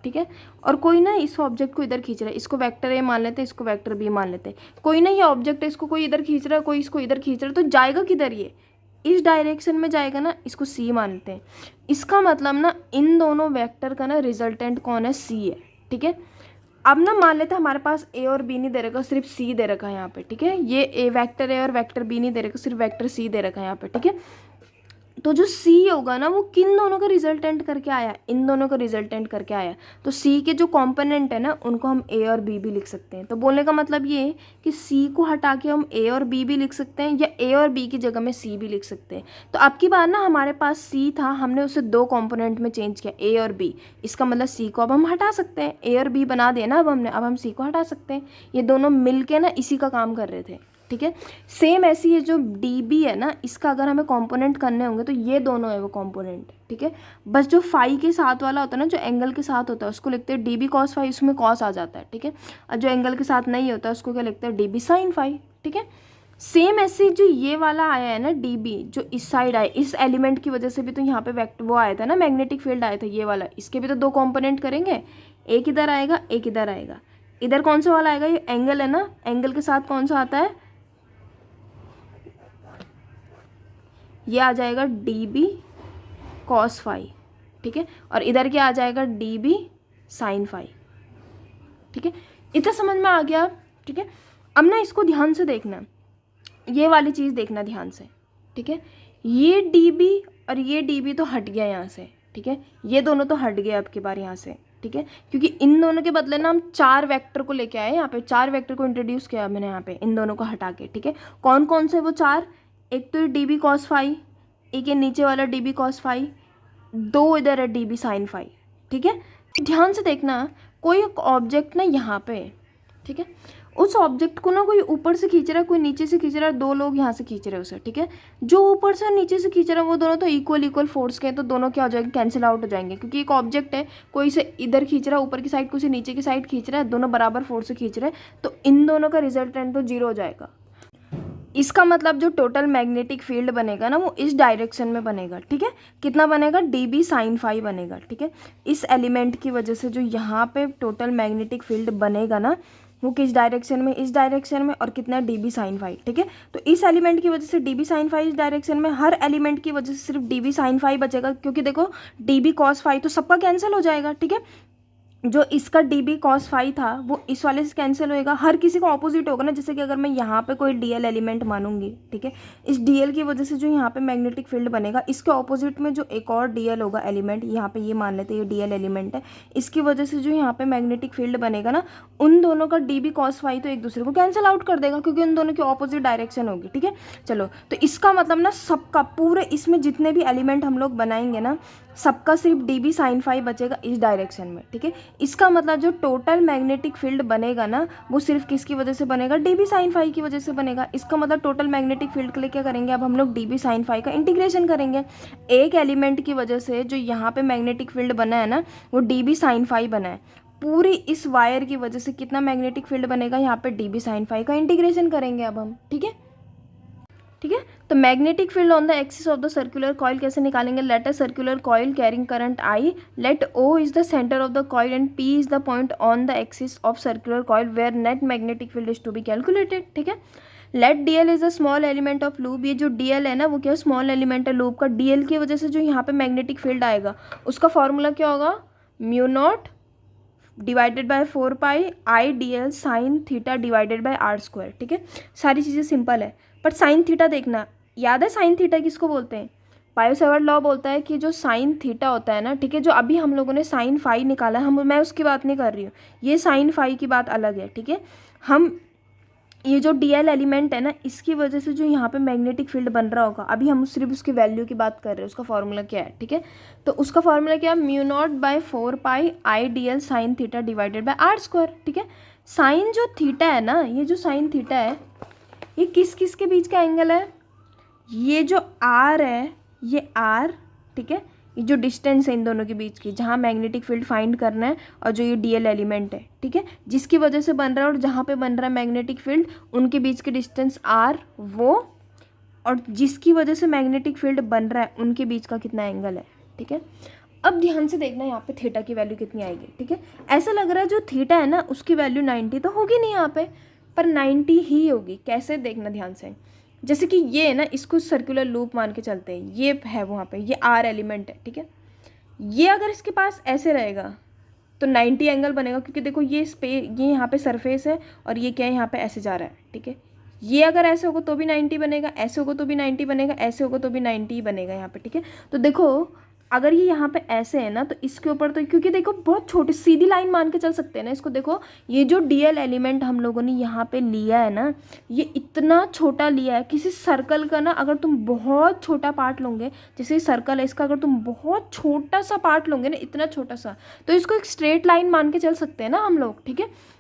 ठीक है। और कोई ना इस ऑब्जेक्ट को इधर खींच रहा है, इसको वेक्टर ए मान लेते हैं, इसको वेक्टर बी मान लेते हैं। कोई ना ये ऑब्जेक्ट है, इसको कोई इधर खींच रहा है, कोई इसको इधर खींच रहा है, तो जाएगा किधर, ये इस डायरेक्शन में जाएगा ना, इसको सी मानते हैं। इसका मतलब ना इन दोनों वेक्टर का ना रिजल्टेंट कौन है, सी है, ठीक है। अब ना मान लेते हैं हमारे पास ए और बी नहीं दे रखा, सिर्फ सी दे रखा है यहाँ पे, ठीक है। ये ए वेक्टर ए और वेक्टर बी नहीं दे रखा, सिर्फ वेक्टर सी दे रखा है यहाँ पे, ठीक है। तो जो सी होगा ना वो किन दोनों का रिजल्टेंट करके आया, इन दोनों का रिजल्टेंट करके आया। तो सी के जो कंपोनेंट है ना उनको हम ए और बी भी लिख सकते हैं। तो बोलने का मतलब ये है कि सी को हटा के हम ए और बी भी लिख सकते हैं, या ए और बी की जगह में सी भी लिख सकते हैं। तो अब की बार ना हमारे पास सी था, हमने उसे दो कंपोनेंट में चेंज किया, ए और बी। इसका मतलब सी को अब हम हटा सकते हैं, ए और बी बना दिया ना अब हमने, अब हम सी को हटा सकते हैं। ये दोनों मिल के ना इसी का काम कर रहे थे, ठीक है। सेम ऐसी ये जो डी बी है ना, इसका अगर हमें कंपोनेंट करने होंगे तो ये दोनों है वो कंपोनेंट, ठीक है। बस जो फाई के साथ वाला होता है ना, जो एंगल के साथ होता है उसको लिखते हैं डी बी कॉस फाई, उसमें कॉस आ जाता है, ठीक है। और जो एंगल के साथ नहीं होता उसको क्या लिखते हैं, डी बी साइन फाई, ठीक है। सेम ऐसे जो ये वाला आया है ना डी बी, जो इस साइड आया, इस एलिमेंट की वजह से भी तो यहाँ पे वेक्टर वो आया था ना, मैग्नेटिक फील्ड आया था ये वाला, इसके भी तो दो कंपोनेंट करेंगे, एक इधर आएगा एक इधर आएगा। इधर कौन सा वाला आएगा, ये एंगल है ना, एंगल के साथ कौन सा आता है, ये आ जाएगा डी बी कॉस फाई, ठीक है। और इधर क्या आ जाएगा, डी बी साइन फाई, ठीक है। इतना समझ में आ गया, ठीक है। अब ना इसको ध्यान से देखना, ये वाली चीज़ देखना ध्यान से, ठीक है। ये डी बी और ये डी बी तो हट गया यहाँ से, ठीक है। ये दोनों तो हट गए अब की बार यहाँ से, ठीक है। क्योंकि इन दोनों के बदले ना हम चार वेक्टर को लेके आए, यहाँ पे चार वेक्टर को इंट्रोड्यूस किया मैंने यहाँ पे, इन दोनों को हटा के, ठीक है। कौन कौन से वो चार, एक तो ये डी बी कॉस फाई, एक ये नीचे वाला डी बी कॉस फाई, दो इधर है डी बी साइन फाई, ठीक है। ध्यान से देखना, कोई ऑब्जेक्ट ना यहाँ पे, ठीक है, उस ऑब्जेक्ट को ना कोई ऊपर से खींच रहा है, कोई नीचे से खींच रहा है, दो लोग यहाँ से खींच रहे हैं उसे, ठीक है। जो ऊपर से नीचे से खींच रहा है वो दोनों तो इक्वल फोर्स के हैं, तो दोनों क्या हो जाएंगे, कैंसिल आउट हो जाएंगे। क्योंकि एक ऑब्जेक्ट है, कोई से इधर खींच रहा है ऊपर की साइड, कोई से नीचे की साइड खींच रहा है, दोनों बराबर फोर्स से खींच रहे हैं, तो इन दोनों का रिजल्टेंट तो जीरो हो जाएगा। इसका मतलब जो टोटल मैग्नेटिक फील्ड बनेगा ना वो इस डायरेक्शन में बनेगा, ठीक है। कितना बनेगा, डी बी साइन फाई बनेगा, ठीक है। इस एलिमेंट की वजह से जो यहाँ पे टोटल मैग्नेटिक फील्ड बनेगा ना वो किस डायरेक्शन में, इस डायरेक्शन में, और कितना डी बी साइन फाई, ठीक है। तो इस एलिमेंट की वजह से डी बी साइन फाई इस डायरेक्शन में, हर एलिमेंट की वजह से सिर्फ डी बी साइन फाई बचेगा, क्योंकि देखो डी बी कॉस फाई तो सबका कैंसिल हो जाएगा, ठीक है। जो इसका डी बी कॉस फाई था वो इस वाले से कैंसिल होएगा, हर किसी का ऑपोजिट होगा ना। जैसे कि अगर मैं यहाँ पे कोई डी एल एलिमेंट मानूंगी, ठीक है, इस डी एल की वजह से जो यहाँ पे मैग्नेटिक फील्ड बनेगा, इसके ऑपोजिट में जो एक और डी एल होगा एलिमेंट, यहाँ पे ये मान लेते हैं ये डी एल एलिमेंट है, इसकी वजह से जो यहाँ पे मैग्नेटिक फील्ड बनेगा ना, उन दोनों का डी बी कॉस फाई तो एक दूसरे को कैंसिल आउट कर देगा, क्योंकि उन दोनों की ऑपोजिट डायरेक्शन होगी, ठीक है। चलो, तो इसका मतलब ना सबका पूरे इसमें जितने भी एलिमेंट हम लोग बनाएंगे ना, सबका सिर्फ डी बी साइन फाई बचेगा इस डायरेक्शन में, ठीक है। इसका मतलब जो टोटल मैग्नेटिक फील्ड बनेगा ना वो सिर्फ किसकी वजह से बनेगा, डी बी साइन फाई की वजह से बनेगा। इसका मतलब टोटल मैग्नेटिक फील्ड के लिए क्या करेंगे, अब हम लोग डी बी साइन फाई का इंटीग्रेशन करेंगे। एक एलिमेंट की वजह से जो यहाँ पे मैग्नेटिक फील्ड बना है ना वो डी बी साइन फाई बना है, पूरी इस वायर की वजह से कितना मैग्नेटिक फील्ड बनेगा, यहाँ पे डी बी साइन फाई का इंटीग्रेशन करेंगे अब हम, ठीक है, ठीक है। तो magnetic field on the axis of the circular coil कैसे निकालेंगे, let a circular coil carrying current I, let O is the centre of the coil and P is the point on the axis of circular coil where net magnetic field is to be calculated, ठीक है। Let D L is a small element of loop, ये जो D L है ना वो क्या small element है loop का। डी एल की वजह से जो यहाँ पे मैग्नेटिक फील्ड आएगा उसका फॉर्मूला क्या होगा, mu naught divided by 4 pi I D L sine theta divided by R square, ठीक है। सारी चीज़ें सिंपल है, पर साइन थीटा देखना, याद है साइन थीटा किसको बोलते हैं, बायो-सेवर्ट लॉ बोलता है कि जो साइन थीटा होता है ना, ठीक है, जो अभी हम लोगों ने साइन फाई निकाला है, मैं उसकी बात नहीं कर रही हूँ, ये साइन फाई की बात अलग है, ठीक है। हम ये जो डी एल एलिमेंट है ना इसकी वजह से जो यहाँ पे मैग्नेटिक फील्ड बन रहा होगा, अभी हम सिर्फ उसकी वैल्यू की बात कर रहे हैं, उसका फॉर्मूला क्या है, ठीक है। तो उसका फॉर्मूला क्या है, mu naught by 4 pi I D L sine theta divided by R square, ठीक है। साइन जो थीटा है ना, ये जो साइन थीटा है ये किस किस के बीच का एंगल है, ये जो आर है ये आर, ठीक है, ये जो डिस्टेंस है इन दोनों के बीच की जहाँ मैग्नेटिक फील्ड फाइंड करना है, और जो ये डी एल एलिमेंट है, ठीक है, जिसकी वजह से बन रहा है और जहाँ पे बन रहा है मैग्नेटिक फील्ड उनके बीच की डिस्टेंस आर वो, और जिसकी वजह से मैग्नेटिक फील्ड बन रहा है उनके बीच का कितना एंगल है, ठीक है। अब ध्यान से देखना यहाँ पे थीटा की वैल्यू कितनी आएगी, ठीक है। ऐसा लग रहा है जो थीटा है ना उसकी वैल्यू 90 तो होगी नहीं यहाँ पे, पर 90 ही होगी। कैसे, देखना ध्यान से। जैसे कि ये है ना, इसको सर्कुलर लूप मान के चलते हैं, ये है वहाँ पे, ये आर एलिमेंट है, ठीक है। ये अगर इसके पास ऐसे रहेगा तो 90 एंगल बनेगा, क्योंकि देखो ये ये यहाँ पे सरफेस है और ये क्या है यहाँ पे ऐसे जा रहा है, ठीक है। ये अगर ऐसे होगा तो भी 90 बनेगा, ऐसे होगा तो भी 90 बनेगा, ऐसे होगा तो भी 90 बनेगा यहाँ पे, ठीक है। तो देखो अगर ये यहाँ पे ऐसे है ना तो इसके ऊपर तो, क्योंकि देखो बहुत छोटी सीधी लाइन मान के चल सकते हैं ना इसको। देखो ये जो डीएल एलिमेंट हम लोगों ने यहाँ पे लिया है ना, ये इतना छोटा लिया है। किसी सर्कल का ना अगर तुम बहुत छोटा पार्ट लोगे, जैसे सर्कल है इसका, अगर तुम बहुत छोटा सा पार्ट लोगे ना, इतना छोटा सा, तो इसको एक स्ट्रेट लाइन मान के चल सकते हैं ना हम लोग, ठीक है।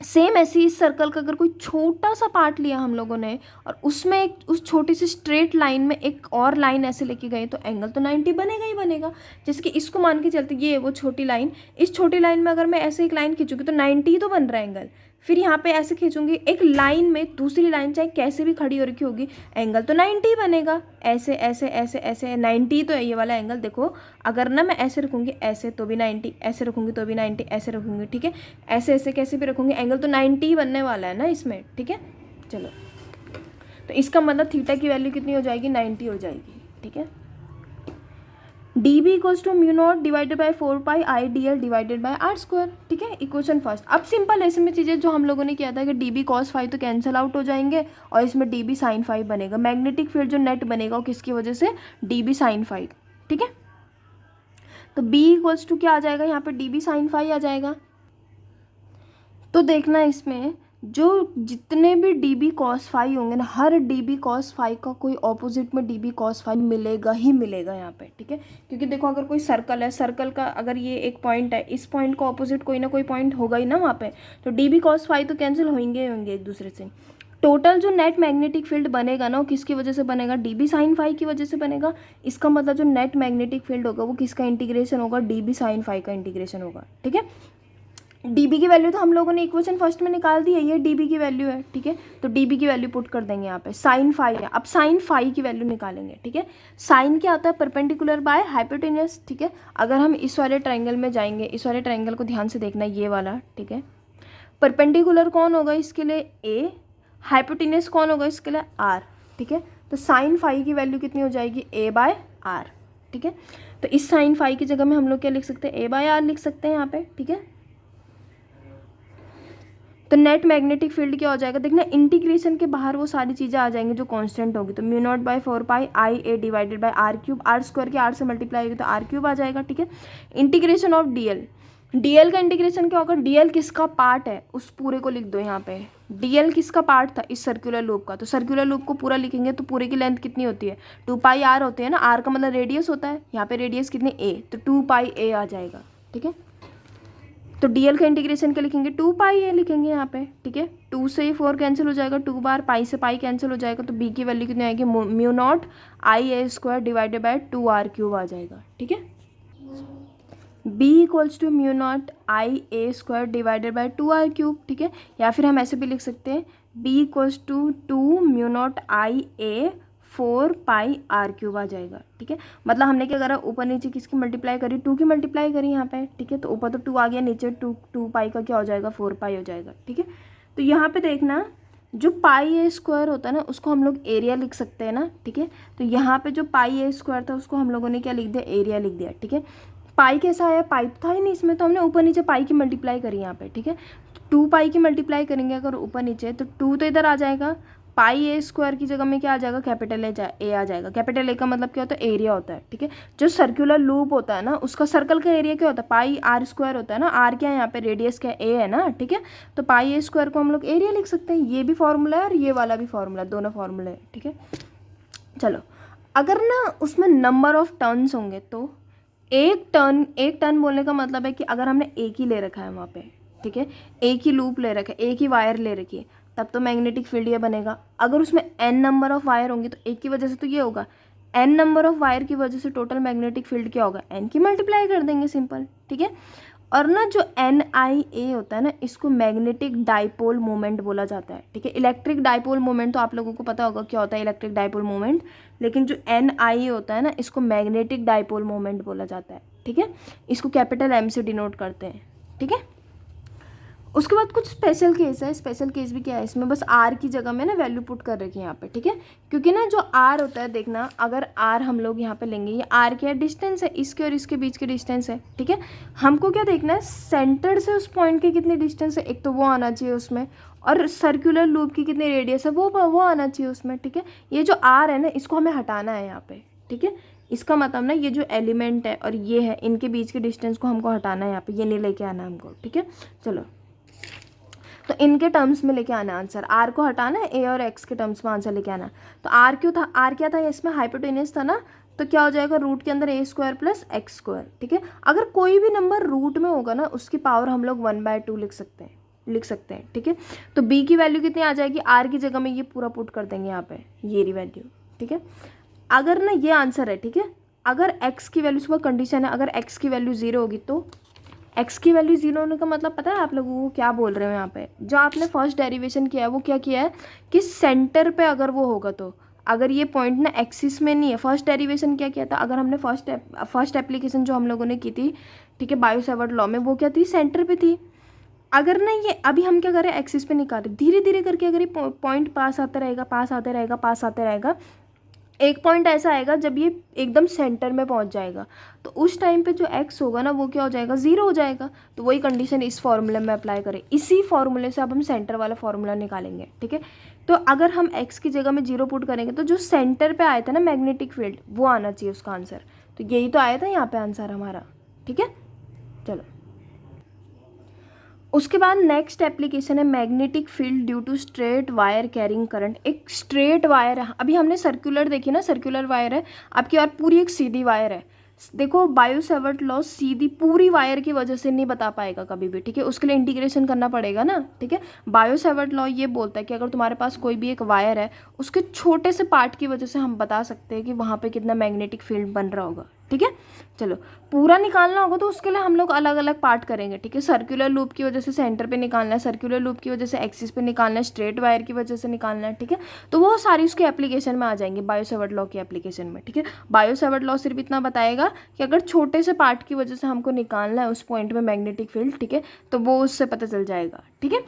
सेम ऐसे ही इस सर्कल का अगर कोई छोटा सा पार्ट लिया हम लोगों ने और उसमें एक उस छोटी सी स्ट्रेट लाइन में एक और लाइन ऐसे लेके गए तो एंगल तो 90 बनेगा ही बनेगा। जैसे कि इसको मान के चलते, ये वो छोटी लाइन, इस छोटी लाइन में अगर मैं ऐसे एक लाइन खींचूंगी तो 90 तो बन रहा है एंगल। फिर यहाँ पे ऐसे खींचूंगी एक लाइन में, दूसरी लाइन चाहे कैसे भी खड़ी हो रखी होगी, एंगल तो 90 बनेगा। ऐसे ऐसे ऐसे ऐसे 90 तो है ये वाला एंगल। देखो अगर ना मैं ऐसे रखूँगी ऐसे तो भी 90, ऐसे रखूँगी तो भी 90, ऐसे रखूँगी, ठीक है, ऐसे ऐसे कैसे भी रखूँगी, एंगल तो 90 बनने वाला है ना इसमें, ठीक है। चलो, तो इसका मतलब थीटा की वैल्यू कितनी हो जाएगी, 90 हो जाएगी, ठीक है। D B equals to mu naught divided by 4 pi I D L divided by R square, ठीक है। Equation first. अब सिंपल ऐसे में चीज़ें जो हम लोगों ने किया था कि डी बी कॉस 5 तो कैंसिल आउट हो जाएंगे और इसमें डी बी साइन 5 बनेगा। मैग्नेटिक फील्ड जो नेट बनेगा वो किसकी वजह से, डी बी साइन 5, ठीक है। तो बी इक्वल्स टू क्या आ जाएगा यहाँ पे, डी बी साइन 5 आ जाएगा। तो देखना इसमें जो जितने भी डी बी कॉस 5 होंगे ना, हर डी बी कॉस 5 का कोई ऑपोजिट में डी बी कॉस 5 मिलेगा ही मिलेगा यहाँ पे, ठीक है। क्योंकि देखो अगर कोई सर्कल है, सर्कल का अगर ये एक पॉइंट है, इस पॉइंट का ऑपोजिट कोई ना कोई पॉइंट होगा ही ना वहाँ पे, तो डी बी कॉस 5 तो कैंसिल होंगे होंगे एक दूसरे से। टोटल जो नेट मैग्नेटिक फील्ड बनेगा ना वो किसकी वजह से बनेगा, डी बी साइन 5 की वजह से बनेगा। इसका मतलब जो नेट मैग्नेटिक फील्ड होगा वो किसका इंटीग्रेशन होगा, डी बी साइन 5 का इंटीग्रेशन होगा, ठीक है। डीबी की वैल्यू तो हम लोगों ने इक्वेशन फर्स्ट में निकाल दी है, ये डीबी की वैल्यू है, ठीक है। तो डीबी की वैल्यू पुट कर देंगे यहाँ पे, साइन 5 है। अब साइन 5 की वैल्यू निकालेंगे, ठीक है। साइन क्या होता है, परपेंडिकुलर बाय हाइपोटेनस, ठीक है। अगर हम इस वाले ट्रायंगल में जाएंगे, इस वाले ट्रायंगल को ध्यान से देखना, ये वाला, ठीक है। परपेंडिकुलर कौन होगा इसके लिए, ए, हाइपोटेनस कौन होगा इसके लिए, आर, ठीक है। तो साइन 5 की वैल्यू कितनी हो जाएगी, ए बाय आर, ठीक है। तो इस साइन 5 की जगह में हम लोग क्या लिख सकते हैं, ए बाय आर लिख सकते हैं यहाँ पे, ठीक है। तो नेट मैग्नेटिक फील्ड क्या हो जाएगा, देखना इंटीग्रेशन के बाहर वो सारी चीज़ें आ जाएंगी जो कांस्टेंट होगी। तो mu naught by 4 pi I A divided by R cube, R square के आर से मल्टीप्लाई होगी तो आर क्यूब आ जाएगा, ठीक है। इंटीग्रेशन ऑफ डीएल, डीएल का इंटीग्रेशन क्या होगा, डीएल किसका पार्ट है उस पूरे को लिख दो यहाँ पे। डीएल किसका पार्ट था, इस सर्कुलर लूप का। तो सर्कुलर लूप को पूरा लिखेंगे तो पूरे की लेंथ कितनी होती है, 2 पाई आर होती है ना, आर का मतलब रेडियस होता है, यहाँ पे रेडियस कितनी ए, तो 2 पाई ए आ जाएगा, ठीक है। तो डीएल का इंटीग्रेशन क्या लिखेंगे, 2 पाई ए लिखेंगे यहाँ पे, ठीक है। 2 से 4 कैंसिल हो जाएगा, 2 बार, पाई से पाई कैंसिल हो जाएगा, तो बी की वैल्यू कितनी आएगी, mu not I A square divided by 2 R cube आ जाएगा, ठीक है। B equals to mu not I A square divided by 2 R cube, ठीक है। या फिर हम ऐसे भी लिख सकते हैं, B equals to 2 mu not I A 4 pi R cube आ जाएगा, ठीक है। मतलब हमने क्या करा, ऊपर नीचे किसकी मल्टीप्लाई करी, 2 की मल्टीप्लाई करी यहाँ पे, ठीक है। तो ऊपर तो 2 आ गया, नीचे 2 पाई का क्या हो जाएगा, 4 पाई हो जाएगा, ठीक है। तो यहाँ पे देखना जो पाई ए स्क्वायर होता है ना उसको हम लोग एरिया लिख सकते हैं ना, ठीक है। तो यहाँ पे जो पाई ए स्क्वायर था उसको हम लोगों ने क्या लिख दिया, एरिया लिख दिया, ठीक है। पाई कैसा आया, पाई तो था ही नहीं इसमें, तो हमने ऊपर नीचे पाई की मल्टीप्लाई करी यहाँ पे, ठीक है। 2 पाई की मल्टीप्लाई करेंगे अगर ऊपर नीचे, तो 2 तो इधर आ जाएगा, पाई ए स्क्वायर की जगह में क्या आ जाएगा, कैपिटल ए आ जाएगा। कैपिटल ए का मतलब क्या होता है, एरिया होता है, ठीक है। जो सर्कुलर लूप होता है ना उसका सर्कल का एरिया क्या होता है, पाई आर स्क्वायर होता है ना, आर क्या है यहाँ पे, रेडियस क्या ए है ना, ठीक है। तो पाई ए स्क्वायर को हम लोग एरिया लिख सकते हैं, ये भी फॉर्मूला है और ये वाला भी फॉर्मूला, दोनों फॉर्मूले है, ठीक है। चलो, अगर ना उसमें नंबर ऑफ टर्न्स होंगे तो एक टर्न बोलने का मतलब है कि अगर हमने एक ही ले रखा है वहाँ पे, ठीक है, एक ही लूप ले रखा है, एक ही वायर ले रखी है, तब तो मैग्नेटिक फील्ड ये बनेगा। अगर उसमें n नंबर ऑफ वायर होंगी तो एक की वजह से तो ये होगा, n नंबर ऑफ वायर की वजह से टोटल मैग्नेटिक फील्ड क्या होगा, n की मल्टीप्लाई कर देंगे, सिंपल, ठीक है। और ना जो NIA होता है ना, इसको मैग्नेटिक डाइपोल मोमेंट बोला जाता है, ठीक है। इलेक्ट्रिक डाइपोल मोमेंट तो आप लोगों को पता होगा क्या होता है इलेक्ट्रिक डाइपोल मोमेंट, लेकिन जो NIA होता है ना, इसको मैग्नेटिक डाइपोल मोमेंट बोला जाता है, ठीक है। इसको कैपिटल M से डिनोट करते हैं, ठीक है। उसके बाद कुछ स्पेशल केस है। स्पेशल केस भी क्या है, इसमें बस R की जगह में ना वैल्यू पुट कर रखी है यहाँ पे, ठीक है। क्योंकि ना जो R होता है, देखना अगर R हम लोग यहाँ पे लेंगे, ये R क्या है, डिस्टेंस है, इसके और इसके बीच की डिस्टेंस है, ठीक है। हमको क्या देखना है, सेंटर से उस पॉइंट की कितनी डिस्टेंस है, एक तो वो आना चाहिए उसमें, और सर्कुलर लूप की कितनी रेडियस है वो आना चाहिए उसमें, ठीक है। ये जो R है ना, इसको हमें हटाना है यहाँ पे, ठीक है। इसका मतलब ना ये जो एलिमेंट है और ये है, इनके बीच के डिस्टेंस को हमको हटाना है यहाँ पे, ये नहीं लेके आना हमको, ठीक है। चलो, तो इनके टर्म्स में लेके आना आंसर, R को हटाना है, A और X के टर्म्स में आंसर लेके आना। तो R क्यों था, R क्या था, इसमें हाइपोटेनस था ना, तो क्या हो जाएगा, रूट के अंदर A² प्लस X², ठीक है। अगर कोई भी नंबर रूट में होगा ना, उसकी पावर हम लोग 1/2 लिख सकते हैं, ठीक है। तो B की वैल्यू कितनी आ जाएगी, R की जगह में ये पूरा पुट कर देंगे यहाँ पे, ये रही वैल्यू, ठीक है। अगर ना ये आंसर है, ठीक है। अगर X की वैल्यू, सुबह कंडीशन है, अगर X की वैल्यू 0 होगी तो x की वैल्यू 0 होने का मतलब पता है आप लोगों को क्या बोल रहे हो यहाँ पे, जो आपने फर्स्ट डेरिवेशन किया है वो क्या किया है कि सेंटर पे अगर वो होगा, तो अगर ये पॉइंट ना एक्सिस में नहीं है, फर्स्ट डेरिवेशन क्या किया था, अगर हमने फर्स्ट एप्लीकेशन जो हम लोगों ने की थी, ठीक है, बायो सेवर्ट लॉ में, वो क्या थी, सेंटर पे थी। अगर ना ये अभी हम क्या करें, एक्सिस पे निकाल रहे, धीरे धीरे करके अगर ये पॉइंट पास आते रहेगा, एक पॉइंट ऐसा आएगा जब ये एकदम सेंटर में पहुंच जाएगा, तो उस टाइम पे जो x होगा ना, वो क्या हो जाएगा, 0 हो जाएगा। तो वही कंडीशन इस फॉर्मूले में अप्लाई करें, इसी फॉर्मूले से अब हम सेंटर वाला फॉर्मूला निकालेंगे, ठीक है। तो अगर हम x की जगह में 0 पुट करेंगे, तो जो सेंटर पे आया था ना मैग्नेटिक फील्ड, वो आना चाहिए उसका आंसर। तो यही तो आया था यहाँ पे आंसर हमारा, ठीक है। चलो, उसके बाद नेक्स्ट एप्लीकेशन है magnetic field due to straight wire carrying current. एक स्ट्रेट वायर है, अभी हमने सर्कुलर देखी ना, सर्कुलर वायर है आपकी, और पूरी एक सीधी वायर है। देखो, बायो सेवर्ट लॉ सीधी पूरी वायर की वजह से नहीं बता पाएगा कभी भी, ठीक है, उसके लिए इंटीग्रेशन करना पड़ेगा ना, ठीक है। बायो सेवर्ट लॉ ये बोलता है कि अगर तुम्हारे पास कोई भी एक वायर है, उसके छोटे से पार्ट की वजह से हम बता सकते हैं कि वहाँ पे कितना मैग्नेटिक फील्ड बन रहा होगा, ठीक है। चलो, पूरा निकालना होगा तो उसके लिए हम लोग अलग अलग पार्ट करेंगे, ठीक है। सर्कुलर लूप की वजह से सेंटर पे निकालना है, सर्कुलर लूप की वजह से एक्सिस पे निकालना है, स्ट्रेट वायर की वजह से निकालना है, ठीक है। तो वो सारी उसके एप्लीकेशन में आ जाएंगे, बायो सेवर्ट लॉ की एप्लीकेशन में, ठीक है। बायो सेवर्ट लॉ सिर्फ इतना बताएगा कि अगर छोटे से पार्ट की वजह से हमको निकालना है उस पॉइंट में मैग्नेटिक फील्ड, ठीक है, तो वो उससे पता चल जाएगा, ठीक है।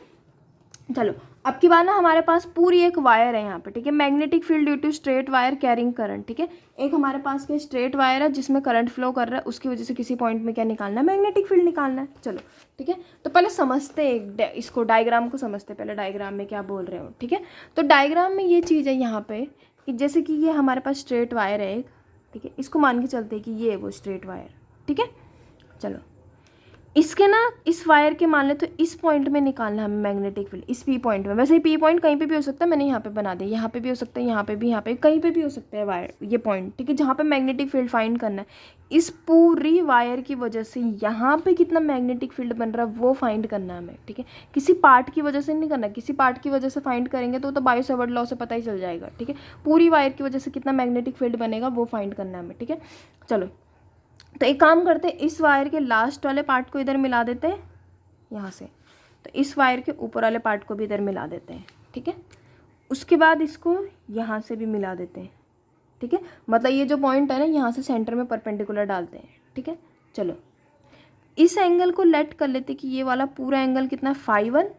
चलो, अब की बार ना हमारे पास पूरी एक वायर है यहाँ पे, ठीक है, magnetic field due to straight wire carrying current, ठीक है। एक हमारे पास क्या स्ट्रेट वायर है जिसमें करंट फ्लो कर रहा है, उसकी वजह से किसी पॉइंट में क्या निकालना है, मैग्नेटिक फील्ड निकालना है। चलो, ठीक है, तो पहले समझते हैं इसको, डायग्राम को समझते, पहले डायग्राम में क्या बोल रहे हो, ठीक है। तो डायग्राम में ये चीज़ है यहाँ पे कि जैसे कि ये हमारे पास स्ट्रेट वायर है एक, ठीक है, इसको मान के चलते हैं कि ये है वो स्ट्रेट वायर, ठीक है। चलो, इसके ना इस वायर के मान ले तो इस पॉइंट में निकालना है हमें मैग्नेटिक फील्ड, इस पी पॉइंट में। वैसे ही पी पॉइंट कहीं पे भी हो सकता है, मैंने यहाँ पे बना दिया, यहाँ पे भी हो सकता है, यहाँ पे भी, यहाँ पे कहीं पे भी हो सकता है वायर, ये पॉइंट, ठीक है, जहाँ पे मैग्नेटिक फील्ड फाइंड करना है। इस पूरी वायर की वजह से यहाँ पे कितना मैग्नेटिक फील्ड बन रहा है वो फाइंड करना है हमें, ठीक है। किसी पार्ट की वजह से नहीं करना, किसी पार्ट की वजह से फाइंड करेंगे तो बायो सेवर्ट लॉ से पता ही चल जाएगा, ठीक है। पूरी वायर की वजह से कितना मैग्नेटिक फील्ड बनेगा वो फाइंड करना है हमें, ठीक है। चलो, तो एक काम करते हैं, इस वायर के लास्ट वाले पार्ट को इधर मिला देते हैं यहाँ से, तो इस वायर के ऊपर वाले पार्ट को भी इधर मिला देते हैं, ठीक है। उसके बाद इसको यहाँ से भी मिला देते हैं, ठीक है। मतलब ये जो पॉइंट है ना, यहाँ से सेंटर में परपेंडिकुलर डालते हैं, ठीक है। चलो, इस एंगल को लेट कर लेते हैं कि ये वाला पूरा एंगल कितना है, φ1,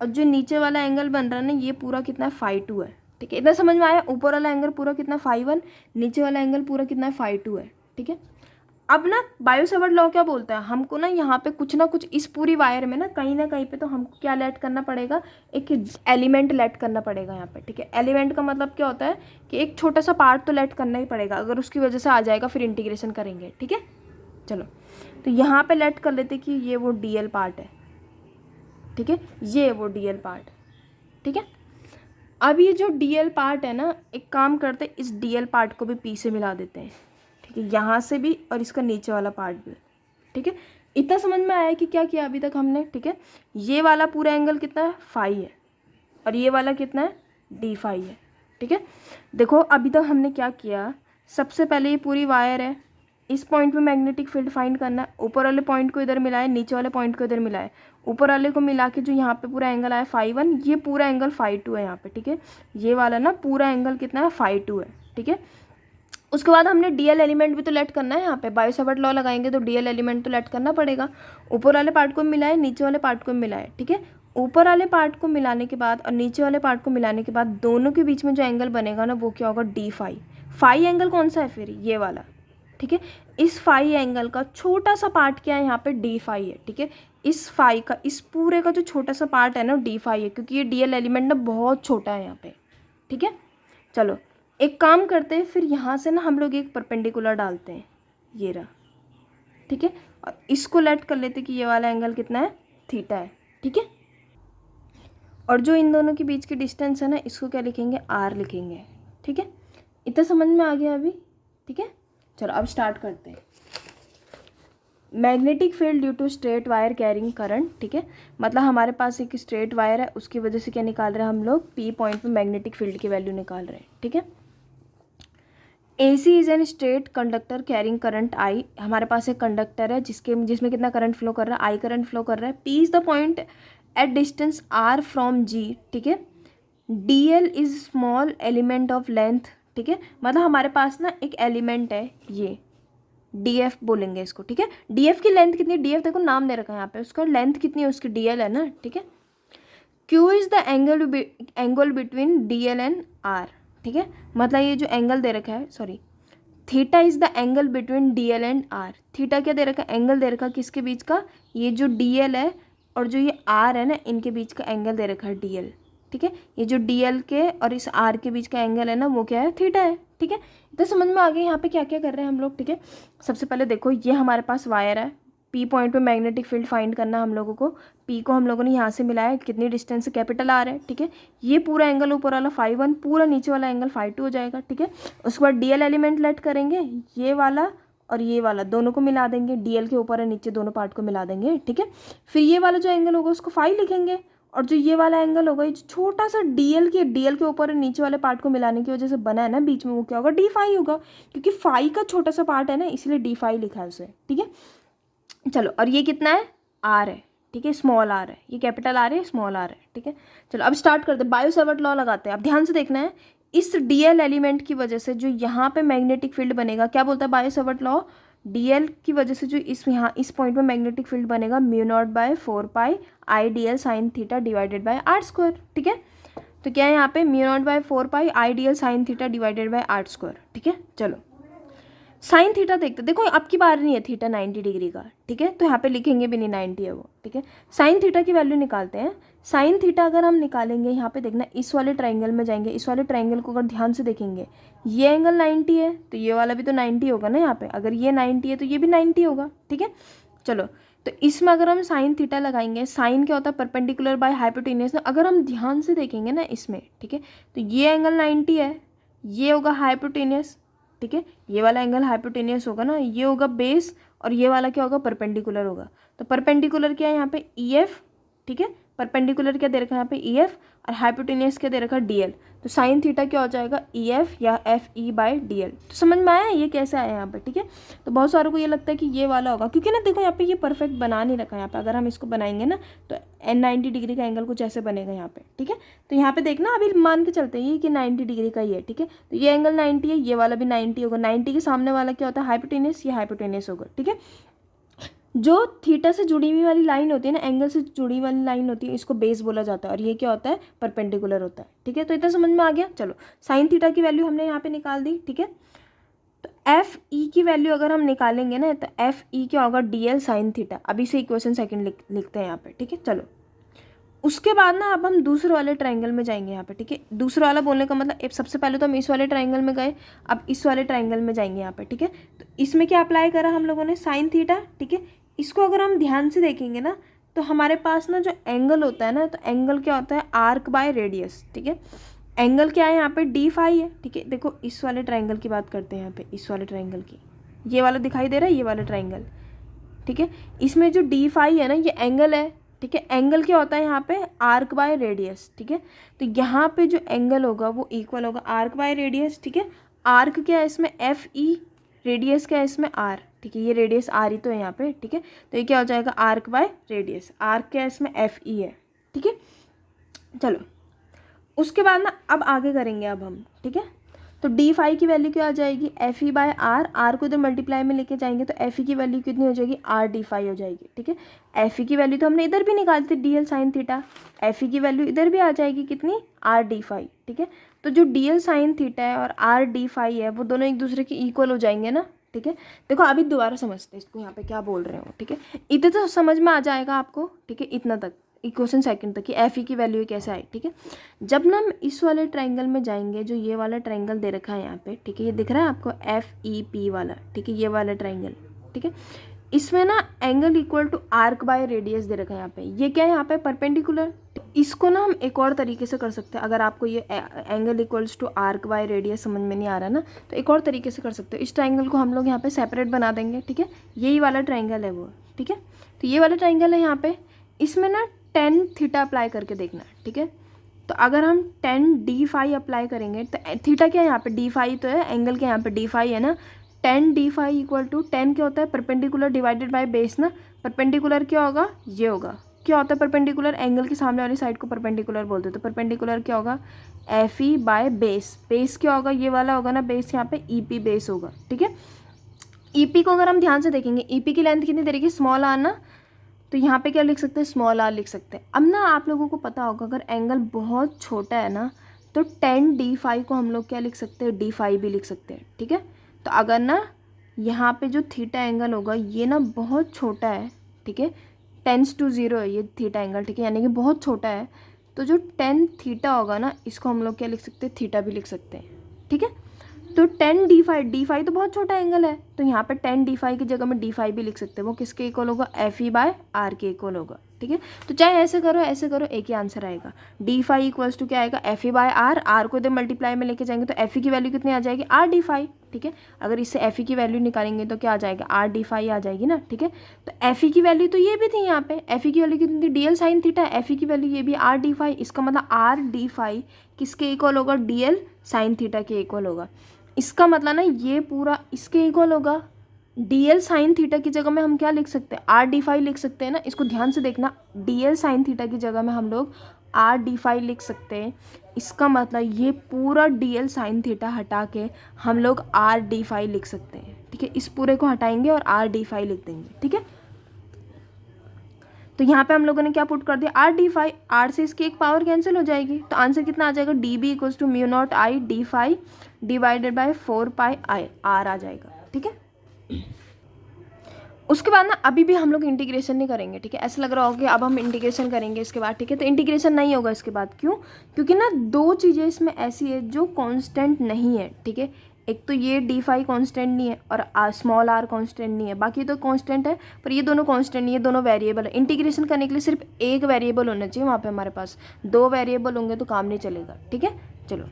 और जो नीचे वाला एंगल बन रहा है ना, ये पूरा कितना है, φ2 है, ठीक है। इतना समझ में आया, ऊपर वाला एंगल पूरा कितना φ1, नीचे वाला एंगल पूरा कितना है, φ2 है, ठीक है। अब ना बायो सेवर्ट लॉ क्या बोलता है, हमको ना यहाँ पे कुछ ना कुछ इस पूरी वायर में ना कहीं पे तो हमको क्या लेट करना पड़ेगा, एक एलिमेंट लेट करना पड़ेगा यहाँ पे, ठीक है। एलिमेंट का मतलब क्या होता है कि एक छोटा सा पार्ट तो लेट करना ही पड़ेगा, अगर उसकी वजह से आ जाएगा फिर इंटीग्रेशन करेंगे, ठीक है। चलो, तो यहाँ पे लेट कर लेते कि ये वो DL पार्ट है, ठीक है, ये वो DL पार्ट, ठीक है। अब ये जो DL पार्ट है ना, एक काम करते हैं, इस DL पार्ट को भी P से मिला देते हैं, ठीक है, यहाँ से भी और इसका नीचे वाला पार्ट भी, ठीक है। इतना समझ में आया कि क्या किया अभी तक हमने, ठीक है। ये वाला पूरा एंगल कितना है, फाई है, और ये वाला कितना है, D फाई है, ठीक है। देखो, अभी तक हमने क्या किया, सबसे पहले ये पूरी वायर है, इस पॉइंट पे मैग्नेटिक फील्ड फाइंड करना है। ऊपर वाले पॉइंट को इधर मिलाए, नीचे वाले पॉइंट को इधर मिलाए, ऊपर वाले को मिला के जो यहाँ पे पूरा एंगल आया φ1, ये पूरा एंगल φ2 है यहाँ पे, ठीक है। ये वाला ना पूरा एंगल कितना है, φ2 है, ठीक है। उसके बाद हमने डीएल एलिमेंट भी तो लेट करना है। यहाँ पे बायो सेवर्ट लॉ लगाएंगे तो डीएल एलिमेंट तो लेट करना पड़ेगा। ऊपर वाले पार्ट को मिलाए, नीचे वाले पार्ट को मिलाए, ठीक है। ऊपर वाले पार्ट को मिलाने के बाद और नीचे वाले पार्ट को मिलाने के बाद दोनों के बीच में जो एंगल बनेगा ना वो क्या होगा, डी फाई। फाई एंगल कौन सा है फिर, ये वाला, ठीक है। इस फाई एंगल का छोटा सा पार्ट क्या है यहाँ पे, डी फाई है, ठीक है। इस फाई का, इस पूरे का जो छोटा सा पार्ट है ना डी फाई है, क्योंकि ये डीएल एलिमेंट ना बहुत छोटा है यहाँ पे, ठीक है। चलो एक काम करते हैं, फिर यहाँ से ना हम लोग एक परपेंडिकुलर डालते हैं, ये रहा, ठीक है। और इसको लेट कर लेते कि ये वाला एंगल कितना है, थीटा है, ठीक है। और जो इन दोनों के बीच की डिस्टेंस है ना, इसको क्या लिखेंगे, आर लिखेंगे, ठीक है। इतना समझ में आ गया अभी, ठीक है। चलो अब स्टार्ट करते हैं। Magnetic field due to straight wire carrying current, ठीक है। मतलब हमारे पास एक स्ट्रेट वायर है, उसकी वजह से क्या निकाल रहे हैं हम लोग, पी पॉइंट पे मैग्नेटिक फील्ड की वैल्यू निकाल रहे हैं, ठीक है। AC is an straight conductor carrying current I। हमारे पास एक कंडक्टर है जिसमें कितना करंट फ्लो कर रहा है, I करंट फ्लो कर रहा है। P is the point at distance R from G, ठीक है। DL is small element of length, ठीक है। मतलब हमारे पास ना एक एलिमेंट है, ये DF बोलेंगे इसको, ठीक है। DF की लेंथ कितनी है, DF देखो नाम दे रखा है यहाँ पे, उसका लेंथ कितनी है, उसकी DL है ना, ठीक है। Q is the angle between DL and R, ठीक है। मतलब ये जो एंगल दे रखा है, sorry, theta is the angle between DL and R। Theta क्या दे रखा है, एंगल दे रखा है किसके बीच का, ये जो DL है और जो ये R है ना, इनके बीच का एंगल दे रखा है DL, ठीक है। ये जो DL के और इस R के बीच का एंगल है ना, वो क्या है, थीटा है, ठीक है। तो समझ में आ गया यहाँ पे क्या क्या कर रहे हैं हम लोग, ठीक है। सबसे पहले देखो, ये हमारे पास वायर है, P पॉइंट पे मैग्नेटिक फील्ड फाइंड करना हम लोगों को। P को हम लोगों ने यहाँ से मिलाया, कितनी डिस्टेंस से, कैपिटल R है, ठीक है। ये पूरा एंगल ऊपर वाला φ1, पूरा नीचे वाला एंगल φ2 हो जाएगा, ठीक है। उसके बाद DL एलिमेंट लेट करेंगे, ये वाला और ये वाला दोनों को मिला देंगे, DL के ऊपर और नीचे दोनों पार्ट को मिला देंगे, ठीक है। फिर ये वाला जो एंगल होगा उसको फाई लिखेंगे, और जो ये वाला एंगल होगा, ये छोटा सा DL के ऊपर और नीचे वाले पार्ट को मिलाने की वजह से बना है ना बीच में, वो क्या होगा, डी फाई होगा, क्योंकि फाई का छोटा सा पार्ट है ना, इसलिए डी फाई लिखा है उसे, ठीक है। चलो, और ये कितना है, R है, ठीक है, स्मॉल r है, ये कैपिटल R है, स्मॉल r है, ठीक है। चलो अब स्टार्ट करते हैं, बायो सेवर्ट लॉ लगाते हैं। अब ध्यान से देखना है, इस DL एलिमेंट की वजह से जो यहाँ पे मैग्नेटिक फील्ड बनेगा, क्या बोलता है बायो सेवर्ट लॉ, DL की वजह से जो यहाँ इस पॉइंट में मैग्नेटिक फील्ड बनेगा, μ0/4π IDL sign theta divided bye r², ठीक है। तो क्या है यहाँ पे, μ0/4π IDL sign theta divided bye r², ठीक है। चलो साइन थीटा देखते, देखो अब की बार नहीं है थीटा 90 डिग्री का, ठीक है। तो यहाँ पे लिखेंगे भी नहीं, 90 है वो, ठीक है। साइन थीटा की वैल्यू निकालते हैं। साइन थीटा अगर हम निकालेंगे, यहाँ पे देखना, इस वाले ट्राइंगल में जाएंगे, इस वाले ट्राइंगल को अगर ध्यान से देखेंगे, ये एंगल 90 है तो ये वाला भी तो 90 होगा ना यहाँ पे, अगर ये 90 है तो ये भी 90 होगा, ठीक है। चलो, तो इसमें अगर हम साइन थीटा लगाएंगे, साइन क्या होता है, परपेंडिकुलर बाय हाइपोटेन्यूस। अगर हम ध्यान से देखेंगे ना इसमें, ठीक है, तो ये एंगल 90 है, ये होगा हाइपोटेन्यूस, ठीक है। ये वाला एंगल हाइपोटेन्यूस होगा ना, ये होगा बेस, और ये वाला क्या होगा, परपेंडिकुलर होगा। तो परपेंडिकुलर क्या है यहाँ पे, EF, ठीक है। परपेंडिकुलर क्या दे रखा है यहाँ पे, EF, और हाइपोटेन्यूस क्या दे रखा है, DL। तो साइन थीटा क्या हो जाएगा, EF या FE/DL। तो समझ में आया ये कैसे आया यहाँ पे, ठीक है। तो बहुत सारों को ये लगता है कि ये वाला होगा, क्योंकि ना देखो यहाँ पे ये परफेक्ट बना नहीं रखा है यहाँ पे। अगर हम इसको बनाएंगे ना तो 90 डिग्री का एंगल कुछ ऐसे बनेगा यहाँ पे, ठीक है। तो यहाँ पे देखना, अभी मान के चलते हैं ये कि 90 डिग्री का ही है, ठीक है। तो ये एंगल 90 है, ये वाला भी 90 होगा। 90 के सामने वाला क्या होता है, हाइपोटेन्यूस, ये हाइपोटेन्यूस होगा, ठीक है। जो थीटा से जुड़ी हुई वाली लाइन होती है ना, एंगल से जुड़ी वाली लाइन होती है, इसको बेस बोला जाता है, और ये क्या होता है, परपेंडिकुलर होता है, ठीक है। तो इतना समझ में आ गया। चलो साइन थीटा की वैल्यू हमने यहाँ पे निकाल दी, ठीक है। तो FE की वैल्यू अगर हम निकालेंगे ना, तो FE क्या होगा, DL साइन थीटा। अभी से इक्वेशन सेकंड लिखते हैं यहाँ पे, ठीक है। चलो उसके बाद ना अब हम दूसरे वाले ट्राइंगल में जाएंगे यहाँ पे, ठीक है। दूसरा वाला बोलने का मतलब, सबसे पहले तो हम इस वाले ट्राइंगल में गए, अब इस वाले ट्राइंगल में जाएंगे यहाँ पे, ठीक है। तो इसमें क्या अप्लाई करा हम लोगों ने, साइन थीटा, ठीक है। इसको अगर हम ध्यान से देखेंगे ना, तो हमारे पास ना जो एंगल होता है ना, तो एंगल क्या होता है, आर्क बाय रेडियस, ठीक है। एंगल क्या है यहाँ पे, डी फाई है, ठीक है। देखो इस वाले ट्राइंगल की बात करते हैं यहाँ पे, इस वाले ट्राइंगल की, ये वाला दिखाई दे रहा है, ये वाला ट्राइंगल, ठीक है। इसमें जो डी फाई है ना, ये एंगल है, ठीक है। एंगल क्या होता है यहाँ पे, आर्क बाय रेडियस, ठीक है। तो यहाँ पे जो एंगल होगा वो इक्वल होगा आर्क बाय रेडियस, ठीक है। आर्क क्या है इसमें, FE, रेडियस क्या है इसमें आर, ठीक है, ये रेडियस आर ही तो है यहाँ पे, ठीक है, तो ये क्या हो जाएगा आर्क बाय रेडियस, आर्क क्या है इसमें एफ ई है, ठीक है। चलो उसके बाद ना अब आगे करेंगे अब हम, ठीक है, तो डी फाई की वैल्यू क्या आ जाएगी F E by R, R को इधर मल्टीप्लाई में लेके जाएंगे तो एफ ई की वैल्यू कितनी हो जाएगी आर डी फाई हो जाएगी, ठीक है। एफ ई की वैल्यू तो हमने इधर भी निकाली थी D L sine theta, F E की वैल्यू इधर भी आ जाएगी कितनी आर डी फाई, ठीक है। तो जो डी एल साइन थीटा है और आर डी फाई है वो दोनों एक दूसरे के इक्वल हो जाएंगे ना, ठीक है। देखो अभी दोबारा समझते हैं इसको यहाँ पे क्या बोल रहे हो, ठीक है, इधर तो समझ में आ जाएगा आपको, ठीक है, इतना तक इक्वेशन सेकंड तक कि एफ ई की वैल्यू कैसे आई, ठीक है। जब ना हम इस वाले ट्रायंगल में जाएंगे, जो ये वाला ट्रायंगल दे रखा है यहाँ पे, ठीक है, ये दिख रहा है आपको एफ ई पी वाला, ठीक है, ये वाला ट्रायंगल, ठीक है, इसमें ना angle equal to arc by radius दे रखा है यहाँ पे, ये क्या है यहाँ पे परपेंडिकुलर। इसको ना हम एक और तरीके से कर सकते हैं, अगर आपको ये angle equals to arc by radius समझ में नहीं आ रहा ना, तो एक और तरीके से कर सकते हो। इस ट्रायंगल को हम लोग यहाँ पे सेपरेट बना देंगे, ठीक है, यही वाला ट्रायंगल है वो, ठीक है, तो ये वाला ट्रायंगल है यहाँ पे, इसमें ना टेन थीटा अप्लाई करके देखना, ठीक है। तो अगर हम टेन डी फाई अप्लाई करेंगे तो थीटा क्या है यहाँ पे डी फाई तो है, एंगल के यहाँ पे डी फाई है ना, tan D phi equal to tan क्या होता है परपेंडिकुलर डिवाइडेड बाय बेस ना, परपेंडिकुलर क्या होगा ये होगा, क्या होता है परपेंडिकुलर एंगल के सामने वाली साइड को परपेंडिकुलर बोलते हैं, तो परपेंडिकुलर क्या होगा F E by base, base क्या होगा ये वाला होगा ना बेस, यहाँ पे ई पी बेस होगा, ठीक है। ई पी को अगर हम ध्यान से देखेंगे ई पी की लेंथ कितनी दे रही है स्मॉल आर ना, तो यहाँ पे क्या लिख सकते हैं स्मॉल आर लिख सकते हैं। अब ना आप लोगों को पता होगा अगर एंगल बहुत छोटा है ना तो टेन डी फाई को हम लोग क्या लिख सकते हैं डी फाई भी लिख सकते हैं, ठीक है। तो अगर ना यहाँ पे जो थीटा एंगल होगा ये ना बहुत छोटा है, ठीक है, टेंस टू ज़ीरो है ये थीटा एंगल, ठीक है, यानी कि बहुत छोटा है, तो जो टेन थीटा होगा ना इसको हम लोग क्या लिख सकते हैं थीटा भी लिख सकते हैं, ठीक है। तो टेन डी फाई तो बहुत छोटा एंगल है, तो यहाँ पे टेन डी फाई की जगह में डी फाई भी लिख सकते हैं, वो किसके इक्वल होगा एफ ई बाय आर के इक्वल होगा, ठीक है। तो चाहे ऐसे करो एक ही आंसर आएगा, डी फाई इक्वल्स टू क्या आएगा F E by R, R को इधर मल्टीप्लाई में लेके जाएंगे तो एफ ई की वैल्यू कितनी आ जाएगी आर डी फाई, ठीक है। अगर इससे एफ ई की वैल्यू निकालेंगे तो क्या आ जाएगा आर डी फाई आ जाएगी ना, ठीक है। तो एफ ई की वैल्यू तो ये भी थी यहाँ पे, एफ ई की वैल्यू कितनी थी D L sine theta, F E की वैल्यू ये भी आर डी फाई, इसका मतलब आर डी फाई किसके इक्वल होगा डी एल साइन थीटा के इक्वल होगा। इसका मतलब ना ये पूरा इसके इक्वल होगा, डी एल साइन थीटा की जगह में हम क्या लिख सकते हैं आर डी फाई लिख सकते हैं ना, इसको ध्यान से देखना, डी एल साइन थीटा की जगह में हम लोग आर डी फाई लिख सकते हैं। इसका मतलब ये पूरा डी एल साइन थीटा हटा के हम लोग आर डी फाई लिख सकते हैं, ठीक है। इस पूरे को हटाएंगे और आर डी फाई लिख देंगे, ठीक है। तो यहाँ पे हम लोगों ने क्या पुट कर दिया आर डी फाई, आर से इसकी एक पावर कैंसिल हो जाएगी, तो आंसर कितना आ जाएगा D B equals to mu not I D phi divided by 4 pi I R आ जाएगा, ठीक है। उसके बाद ना अभी भी हम लोग इंटीग्रेशन नहीं करेंगे, ठीक है। ऐसा लग रहा होगा कि अब हम इंटीग्रेशन करेंगे इसके बाद, ठीक है, तो इंटीग्रेशन नहीं होगा इसके बाद, क्यों, क्योंकि ना दो चीज़ें इसमें ऐसी है जो कांस्टेंट नहीं है, ठीक है। एक तो ये डी फाई कांस्टेंट नहीं है और स्मॉल आर कांस्टेंट नहीं है, बाकी तो कांस्टेंट है, पर ये दोनों कांस्टेंट नहीं है, दोनों वेरिएबल है। इंटीग्रेशन करने के लिए सिर्फ एक वेरिएबल होना चाहिए वहाँ पे, हमारे पास दो वेरिएबल होंगे तो काम नहीं चलेगा, ठीक है। चलो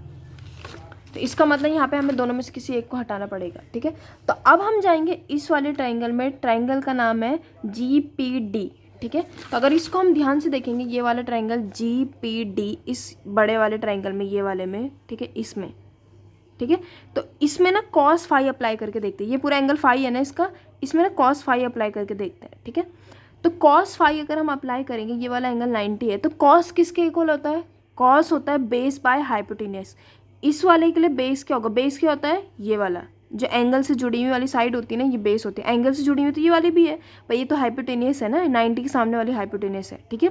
तो इसका मतलब यहाँ पे हमें दोनों में से किसी एक को हटाना पड़ेगा, ठीक है। तो अब हम जाएंगे इस वाले ट्राइंगल में, ट्राइंगल का नाम है जी पी डी, ठीक है। तो अगर इसको हम ध्यान से देखेंगे ये वाला ट्राइंगल जी पी डी, इस बड़े वाले ट्राइंगल में, ये वाले में, ठीक है, इसमें, ठीक है। तो इसमें ना कॉस फाई अप्लाई करके देखते हैं, ये पूरा एंगल फाई है ना इसका, इसमें ना कॉस फाई अप्लाई करके देखते हैं, ठीक है। तो कॉस फाई अगर हम अप्लाई करेंगे, ये वाला एंगल 90 है, तो कॉस किसके इक्वल होता है, कॉस होता है बेस बाय हाइपोटेन्यूस। इस वाले के लिए बेस क्या होगा, बेस क्या होता है ये वाला जो एंगल से जुड़ी हुई वाली साइड होती है ना, ये बेस होती है, एंगल से जुड़ी हुई तो ये वाली भी है भाई, ये तो हाइपोटेन्यूस है ना, 90 के सामने वाली हाइपोटेन्यूस है, ठीक है।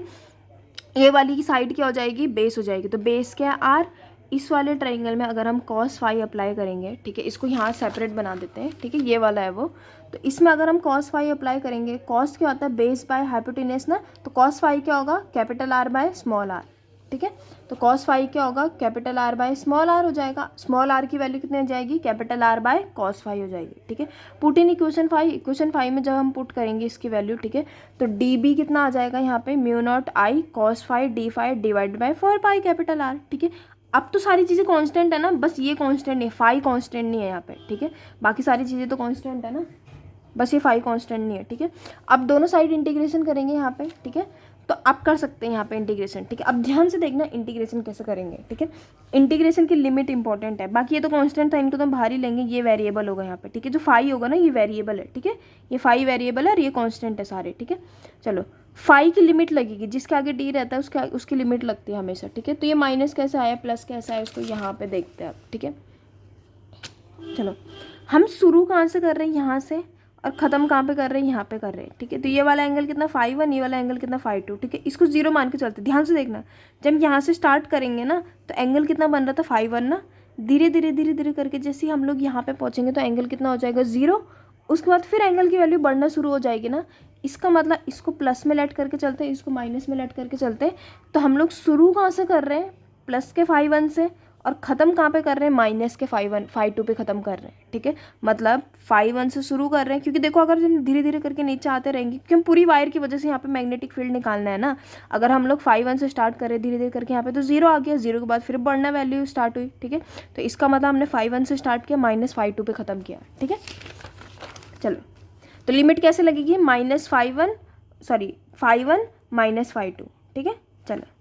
ये वाली की साइड क्या हो जाएगी बेस हो जाएगी, तो बेस क्या है आर। इस वाले ट्राइंगल में अगर हम कॉस फाई अप्लाई करेंगे, ठीक है, इसको यहाँ सेपरेट बना देते हैं, ठीक है, ये वाला है वो, तो इसमें अगर हम कॉस फाई अप्लाई करेंगे, कॉस क्या होता है बेस बाय हाइपोटेन्यूस ना, तो कॉस फाई क्या होगा capital R by small R, ठीक है। तो कॉस फाई क्या होगा capital R by small R हो जाएगा, स्मॉल आर की वैल्यू कितनी हो जाएगी capital R by cos phi हो जाएगी, ठीक है। पुट इन इक्वेशन फाइव में जब हम पुट करेंगे इसकी वैल्यू, ठीक है, तो डी बी कितना आ जाएगा यहाँ पे mu not I cos phi D phi divide by 4 pi capital R, ठीक है। अब तो सारी चीज़ें कांस्टेंट है ना, बस ये कांस्टेंट नहीं, फाई कांस्टेंट नहीं है यहाँ पे, ठीक है, बाकी सारी चीज़ें तो कांस्टेंट है ना, बस ये फाई कांस्टेंट नहीं है, ठीक है। अब दोनों साइड इंटीग्रेशन करेंगे यहाँ पे, ठीक है, तो आप कर सकते हैं यहाँ पे इंटीग्रेशन, ठीक है। अब ध्यान से देखना इंटीग्रेशन कैसे करेंगे, ठीक है। इंटीग्रेशन की लिमिट इंपॉर्टेंट है, बाकी ये तो कांस्टेंट था, इनको तो हम बाहर ही लेंगे, ये वेरिएबल होगा यहाँ पे, ठीक है। जो फाई होगा ना ये वेरिएबल है, ठीक है, ये फाई वेरिएबल है और ये कांस्टेंट है सारे, ठीक है। चलो फाई की लिमिट लगेगी, जिसके आगे डी रहता है उसकी लिमिट लगती है हमेशा, ठीक है। तो ये माइनस कैसे आया, प्लस कैसे आया, उसको यहाँ पे देखते हैं आप, ठीक है। चलो हम शुरू कहाँ से कर रहे हैं, यहाँ से, और ख़त्म कहाँ पे कर रहे हैं, यहाँ पे कर रहे हैं, ठीक है। तो ये वाला एंगल कितना 5 1, ये वाला एंगल कितना 5 2, ठीक है। इसको 0 मान के चलते, ध्यान से देखना, जब यहाँ से स्टार्ट करेंगे ना तो एंगल कितना बन रहा था 5 1 ना, धीरे धीरे करके जैसे ही हम लोग यहाँ पे पहुँचेंगे तो एंगल कितना हो जाएगा 0। उसके बाद फिर एंगल की वैल्यू बढ़ना शुरू हो जाएगी ना, इसका मतलब इसको प्लस में लेट करके चलते हैं, इसको माइनस में लेट करके चलते हैं। तो हम लोग शुरू कहाँ से कर रहे हैं, प्लस के 5 1 से, और ख़त्म कहाँ पे कर रहे हैं, माइनस के 5 1 5 2 पे ख़त्म कर रहे हैं, ठीक है। मतलब 5 1 से शुरू कर रहे हैं, क्योंकि देखो अगर हम धीरे धीरे करके नीचे आते रहेंगे, क्योंकि हम पूरी वायर की वजह से यहाँ पे मैग्नेटिक फील्ड निकालना है ना। अगर हम लोग 5 1 से स्टार्ट करें धीरे धीरे करके यहाँ पे, तो 0 आ गया, 0 के बाद फिर बढ़ना वैल्यू स्टार्ट हुई, ठीक है। तो इसका मतलब हमने 5 1 से स्टार्ट किया, माइनस 5 2 पे ख़त्म किया, ठीक है। चलो तो लिमिट कैसे लगेगी, -5 1 सॉरी 5 1 -5 2, ठीक है। चलो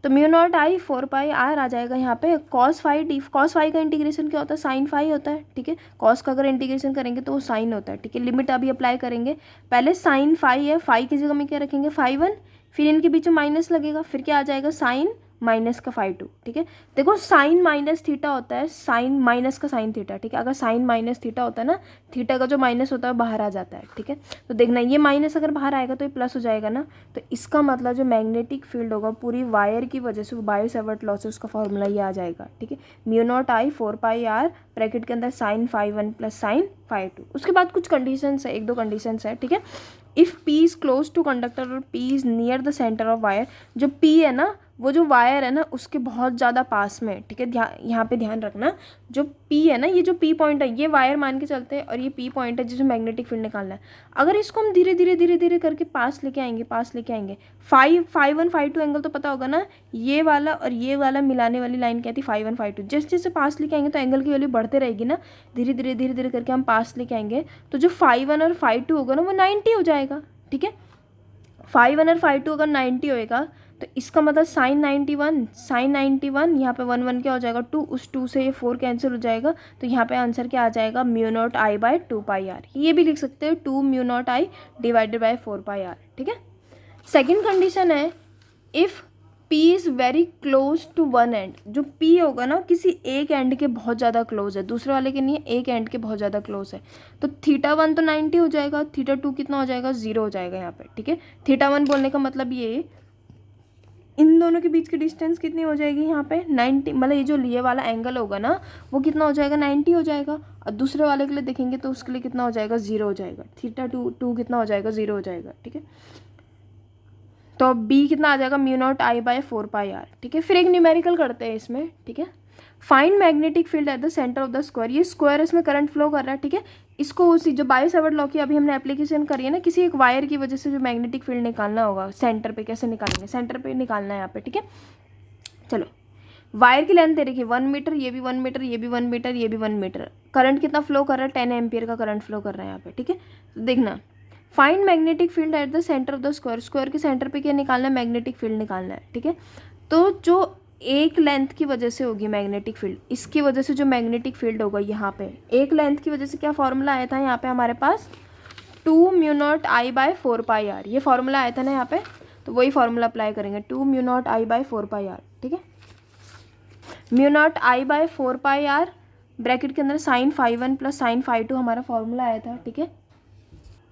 तो mu not I 4 pi R आ जाएगा यहाँ पे, cos phi D, cos phi का इंटीग्रेशन क्या होता है, साइन फाई होता है, ठीक है। कॉस का अगर इंटीग्रेशन करेंगे तो वो साइन होता है, ठीक है। लिमिट अभी अप्लाई करेंगे, पहले साइन फाई है, फाई की जगह में क्या रखेंगे 5 1, फिर इनके बीच में माइनस लगेगा, फिर क्या आ जाएगा साइन माइनस का 5 2, ठीक है। देखो साइन माइनस थीटा होता है, साइन माइनस का साइन थीटा, ठीक है। अगर साइन माइनस थीटा होता है ना, थीटा का जो माइनस होता है बाहर आ जाता है, ठीक है। तो देखना ये माइनस अगर बाहर आएगा तो ये प्लस हो जाएगा ना, तो इसका मतलब जो मैग्नेटिक फील्ड होगा पूरी वायर की वजह से, वो बायो-सेवर्ट लॉ से उसका फॉर्मूला ये आ जाएगा, ठीक है। Mu not I 4 pi are bracket के अंदर साइन 5 1 प्लस साइन 5 2। उसके बाद कुछ कंडीशंस है, 1 2 कंडीशंस है, ठीक है। If P is close to conductor और P is near the centre of wire, जो P है ना वो जो वायर है ना उसके बहुत ज़्यादा पास में, ठीक है। यहाँ पे ध्यान रखना, जो P है ना, ये जो P पॉइंट है ये वायर मान के चलते हैं, और ये P पॉइंट है जिसमें मैग्नेटिक फील्ड निकालना है। अगर इसको हम धीरे धीरे करके पास लेके आएंगे 5 1 5 2 एंगल तो पता होगा ना, ये वाला और ये वाला मिलाने वाली लाइन क्या थी 5 1 5 2। जैसे जैसे पास लेके आएंगे तो एंगल की वैल्यू बढ़ते रहेगी ना, धीरे धीरे करके हम पास लेके आएंगे, तो जो 5 1 और 5 2 होगा ना वो 90 हो जाएगा, ठीक है। 5 1 और 5 2 अगर 90 होएगा तो इसका मतलब साइन 91 यहाँ पे 1 1 क्या हो जाएगा 2, उस 2 से ये 4 कैंसिल हो जाएगा, तो यहाँ पे आंसर क्या आ जाएगा mu not I by 2 pi r. ये भी लिख सकते हो 2 mu not I divided by 4 pi r, ठीक है। सेकेंड कंडीशन है if P is very close to one and, जो P होगा ना किसी एक एंड के बहुत ज़्यादा क्लोज है, दूसरे वाले के नहीं है, एक एंड के बहुत ज़्यादा क्लोज है, तो θ1 तो 90 हो जाएगा, θ2 कितना हो जाएगा 0 हो जाएगा यहाँ पे, ठीक है। θ1 बोलने का मतलब ये इन दोनों के बीच की डिस्टेंस कितनी हो जाएगी यहाँ पे 90, मतलब ये जो लिए वाला एंगल होगा ना वो कितना हो जाएगा 90 हो जाएगा, और दूसरे वाले के लिए देखेंगे तो उसके लिए कितना हो जाएगा 0 हो जाएगा, θ2 कितना हो जाएगा 0 हो जाएगा, ठीक है। तो अब B कितना आ जाएगा mu not I by 4 pi r, ठीक है। फिर एक न्यूमेरिकल करते हैं इसमें, ठीक है। Find magnetic field eight the centre of the square, ये स्क्वायर इसमें करंट फ्लो कर रहा है, ठीक है। इसको उसी जो बायो-सेवर्ट लॉ की अभी हमने एप्लीकेशन करी है ना, किसी एक वायर की वजह से जो मैग्नेटिक फील्ड निकालना होगा सेंटर पे, कैसे निकालेंगे, सेंटर पे निकालना है यहाँ पे, ठीक है। चलो वायर की लेंथ दे रखी है 1 मीटर, ये भी 1 मीटर, ये भी 1 मीटर, ये भी 1 मीटर, करंट कितना फ्लो कर रहा है 10 एम्पियर का करंट फ्लो कर रहा है यहाँ पे, ठीक है। तो देखना find magnetic field eight the centre of the square, square के सेंटर पे क्या निकालना है मैग्नेटिक फील्ड निकालना है, ठीक है। तो जो एक लेंथ की वजह से होगी मैग्नेटिक फील्ड, इसकी वजह से जो मैग्नेटिक फील्ड होगा यहाँ पे एक लेंथ की वजह से क्या फॉर्मूला आया था यहाँ पे हमारे पास 2 mu not I by 4 pi r, ये फॉर्मूला आया था ना यहाँ पे, तो वही फॉर्मूला अप्लाई करेंगे 2 mu not I by 4 pi r, ठीक है। Mu not I by 4 pi are bracket के अंदर साइन 5 1 प्लस साइन 5 2 हमारा फॉर्मूला आया था, ठीक है।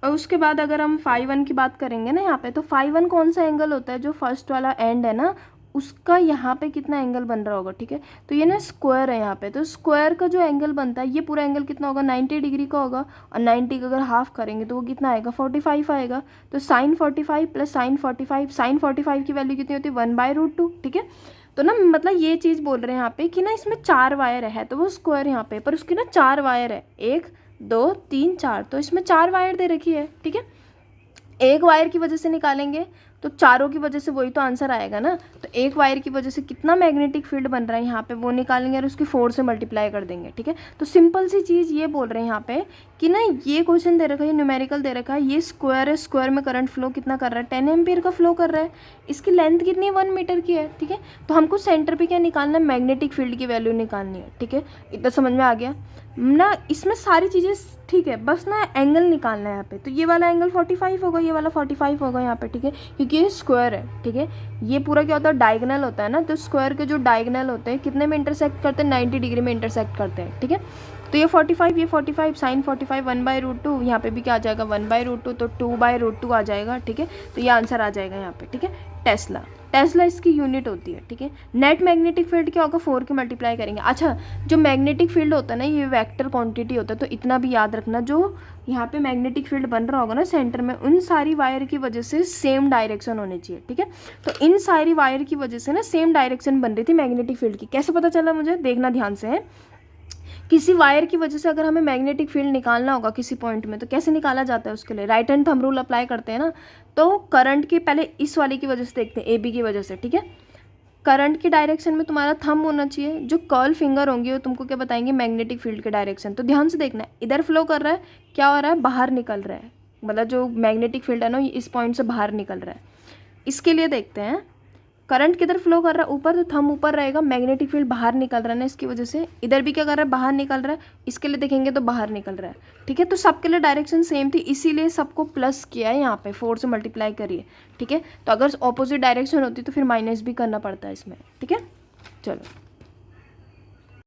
और उसके बाद अगर हम 5 1 की बात करेंगे ना यहाँ पे, तो 5 1 कौन सा एंगल होता है, जो फर्स्ट वाला एंड है ना उसका यहाँ पे कितना एंगल बन रहा होगा, ठीक है। तो ये ना स्क्वायर है यहाँ पे, तो स्क्वायर का जो एंगल बनता है ये पूरा एंगल कितना होगा 90 डिग्री का होगा, और 90 का अगर हाफ करेंगे तो वो कितना आएगा 45 आएगा। तो साइन 45 प्लस साइन 45, साइन 45 की वैल्यू कितनी होती है 1/√2, ठीक है। तो ना मतलब ये चीज़ बोल रहे हैं यहाँ पे कि ना इसमें 4 वायर है, तो वो स्क्वायर यहाँ पे, पर उसकी ना 4 वायर है 1 2 3 4, तो इसमें 4 वायर दे रखी है, ठीक है। एक वायर की वजह से निकालेंगे तो चारों की वजह से वही तो आंसर आएगा ना, तो एक वायर की वजह से कितना मैग्नेटिक फील्ड बन रहा है यहाँ पे वो निकालेंगे और उसकी 4 से मल्टीप्लाई कर देंगे, ठीक है। तो सिंपल सी चीज़ ये बोल रहे हैं यहाँ पे कि ना ये क्वेश्चन दे रखा है, ये न्यूमेरिकल दे रखा है, ये स्क्वायर है, स्क्वायर में करंट फ्लो कितना कर रहा है, 10 एम्पीयर का फ्लो कर रहा है, इसकी लेंथ कितनी है, 1 मीटर की है, ठीक है। तो हमको सेंटर पे क्या निकालना है, मैग्नेटिक फील्ड की वैल्यू निकालनी है, ठीक है। इतना समझ में आ गया ना, इसमें सारी चीज़ें ठीक है, बस ना एंगल निकालना है यहाँ पे। तो ये वाला एंगल 45 होगा, ये वाला 45 होगा यहाँ पे, ठीक है, क्योंकि ये स्क्वायर है, ठीक है। ये पूरा क्या होता है, डायगोनल होता है ना, तो स्क्वायर के जो डायगोनल होते हैं कितने में इंटरसेक्ट करते हैं, 90 डिग्री में इंटरसेक्ट करते हैं, ठीक है। तो ये 45, ये 45, साइन 45, 1/√2, यहाँ पे भी क्या आ जाएगा 1/√2, तो 2/√2 आ जाएगा, ठीक है। तो ये आंसर आ जाएगा यहाँ पे, ठीक है। टेस्ला, टेस्ला इसकी यूनिट होती है, ठीक है। नेट मैग्नेटिक फील्ड क्या होगा, 4 के मल्टीप्लाई करेंगे। अच्छा, जो मैग्नेटिक फील्ड होता है ना, ये वेक्टर क्वांटिटी होता है, तो इतना भी याद रखना, जो यहाँ पे मैग्नेटिक फील्ड बन रहा होगा ना सेंटर में, उन सारी वायर की वजह से सेम डायरेक्शन होनी चाहिए, ठीक है। तो इन सारी वायर की वजह से ना सेम डायरेक्शन बन रही थी मैग्नेटिक फील्ड की। कैसे पता चला मुझे, देखना ध्यान से है। किसी वायर की वजह से अगर हमें मैग्नेटिक फील्ड निकालना होगा किसी पॉइंट में, तो कैसे निकाला जाता है, उसके लिए right hand thumb rule apply करते हैं ना। तो करंट के पहले इस वाले की वजह से देखते हैं, ए बी की वजह से, ठीक है। करंट की डायरेक्शन में तुम्हारा थंब होना चाहिए, जो कर्ल फिंगर होंगे वो तुमको क्या बताएंगे, मैग्नेटिक फील्ड के डायरेक्शन। तो ध्यान से देखना है, इधर फ्लो कर रहा है, क्या हो रहा है, बाहर निकल रहा है, मतलब जो मैग्नेटिक फील्ड है ना, ये इस पॉइंट से बाहर निकल रहा है। इसके लिए देखते हैं, करंट किधर फ्लो कर रहा है, ऊपर, तो थंब ऊपर रहेगा, मैग्नेटिक फील्ड बाहर निकल रहा है ना इसकी वजह से। इधर भी क्या कर रहा है, बाहर निकल रहा है, इसके लिए देखेंगे तो बाहर निकल रहा है, ठीक है। तो सबके लिए डायरेक्शन सेम थी, इसीलिए सबको प्लस किया है यहाँ पे, 4 से मल्टीप्लाई करिए, ठीक है। तो अगर ऑपोजिट डायरेक्शन होती तो फिर माइनस भी करना पड़ता है इसमें, ठीक है। चलो।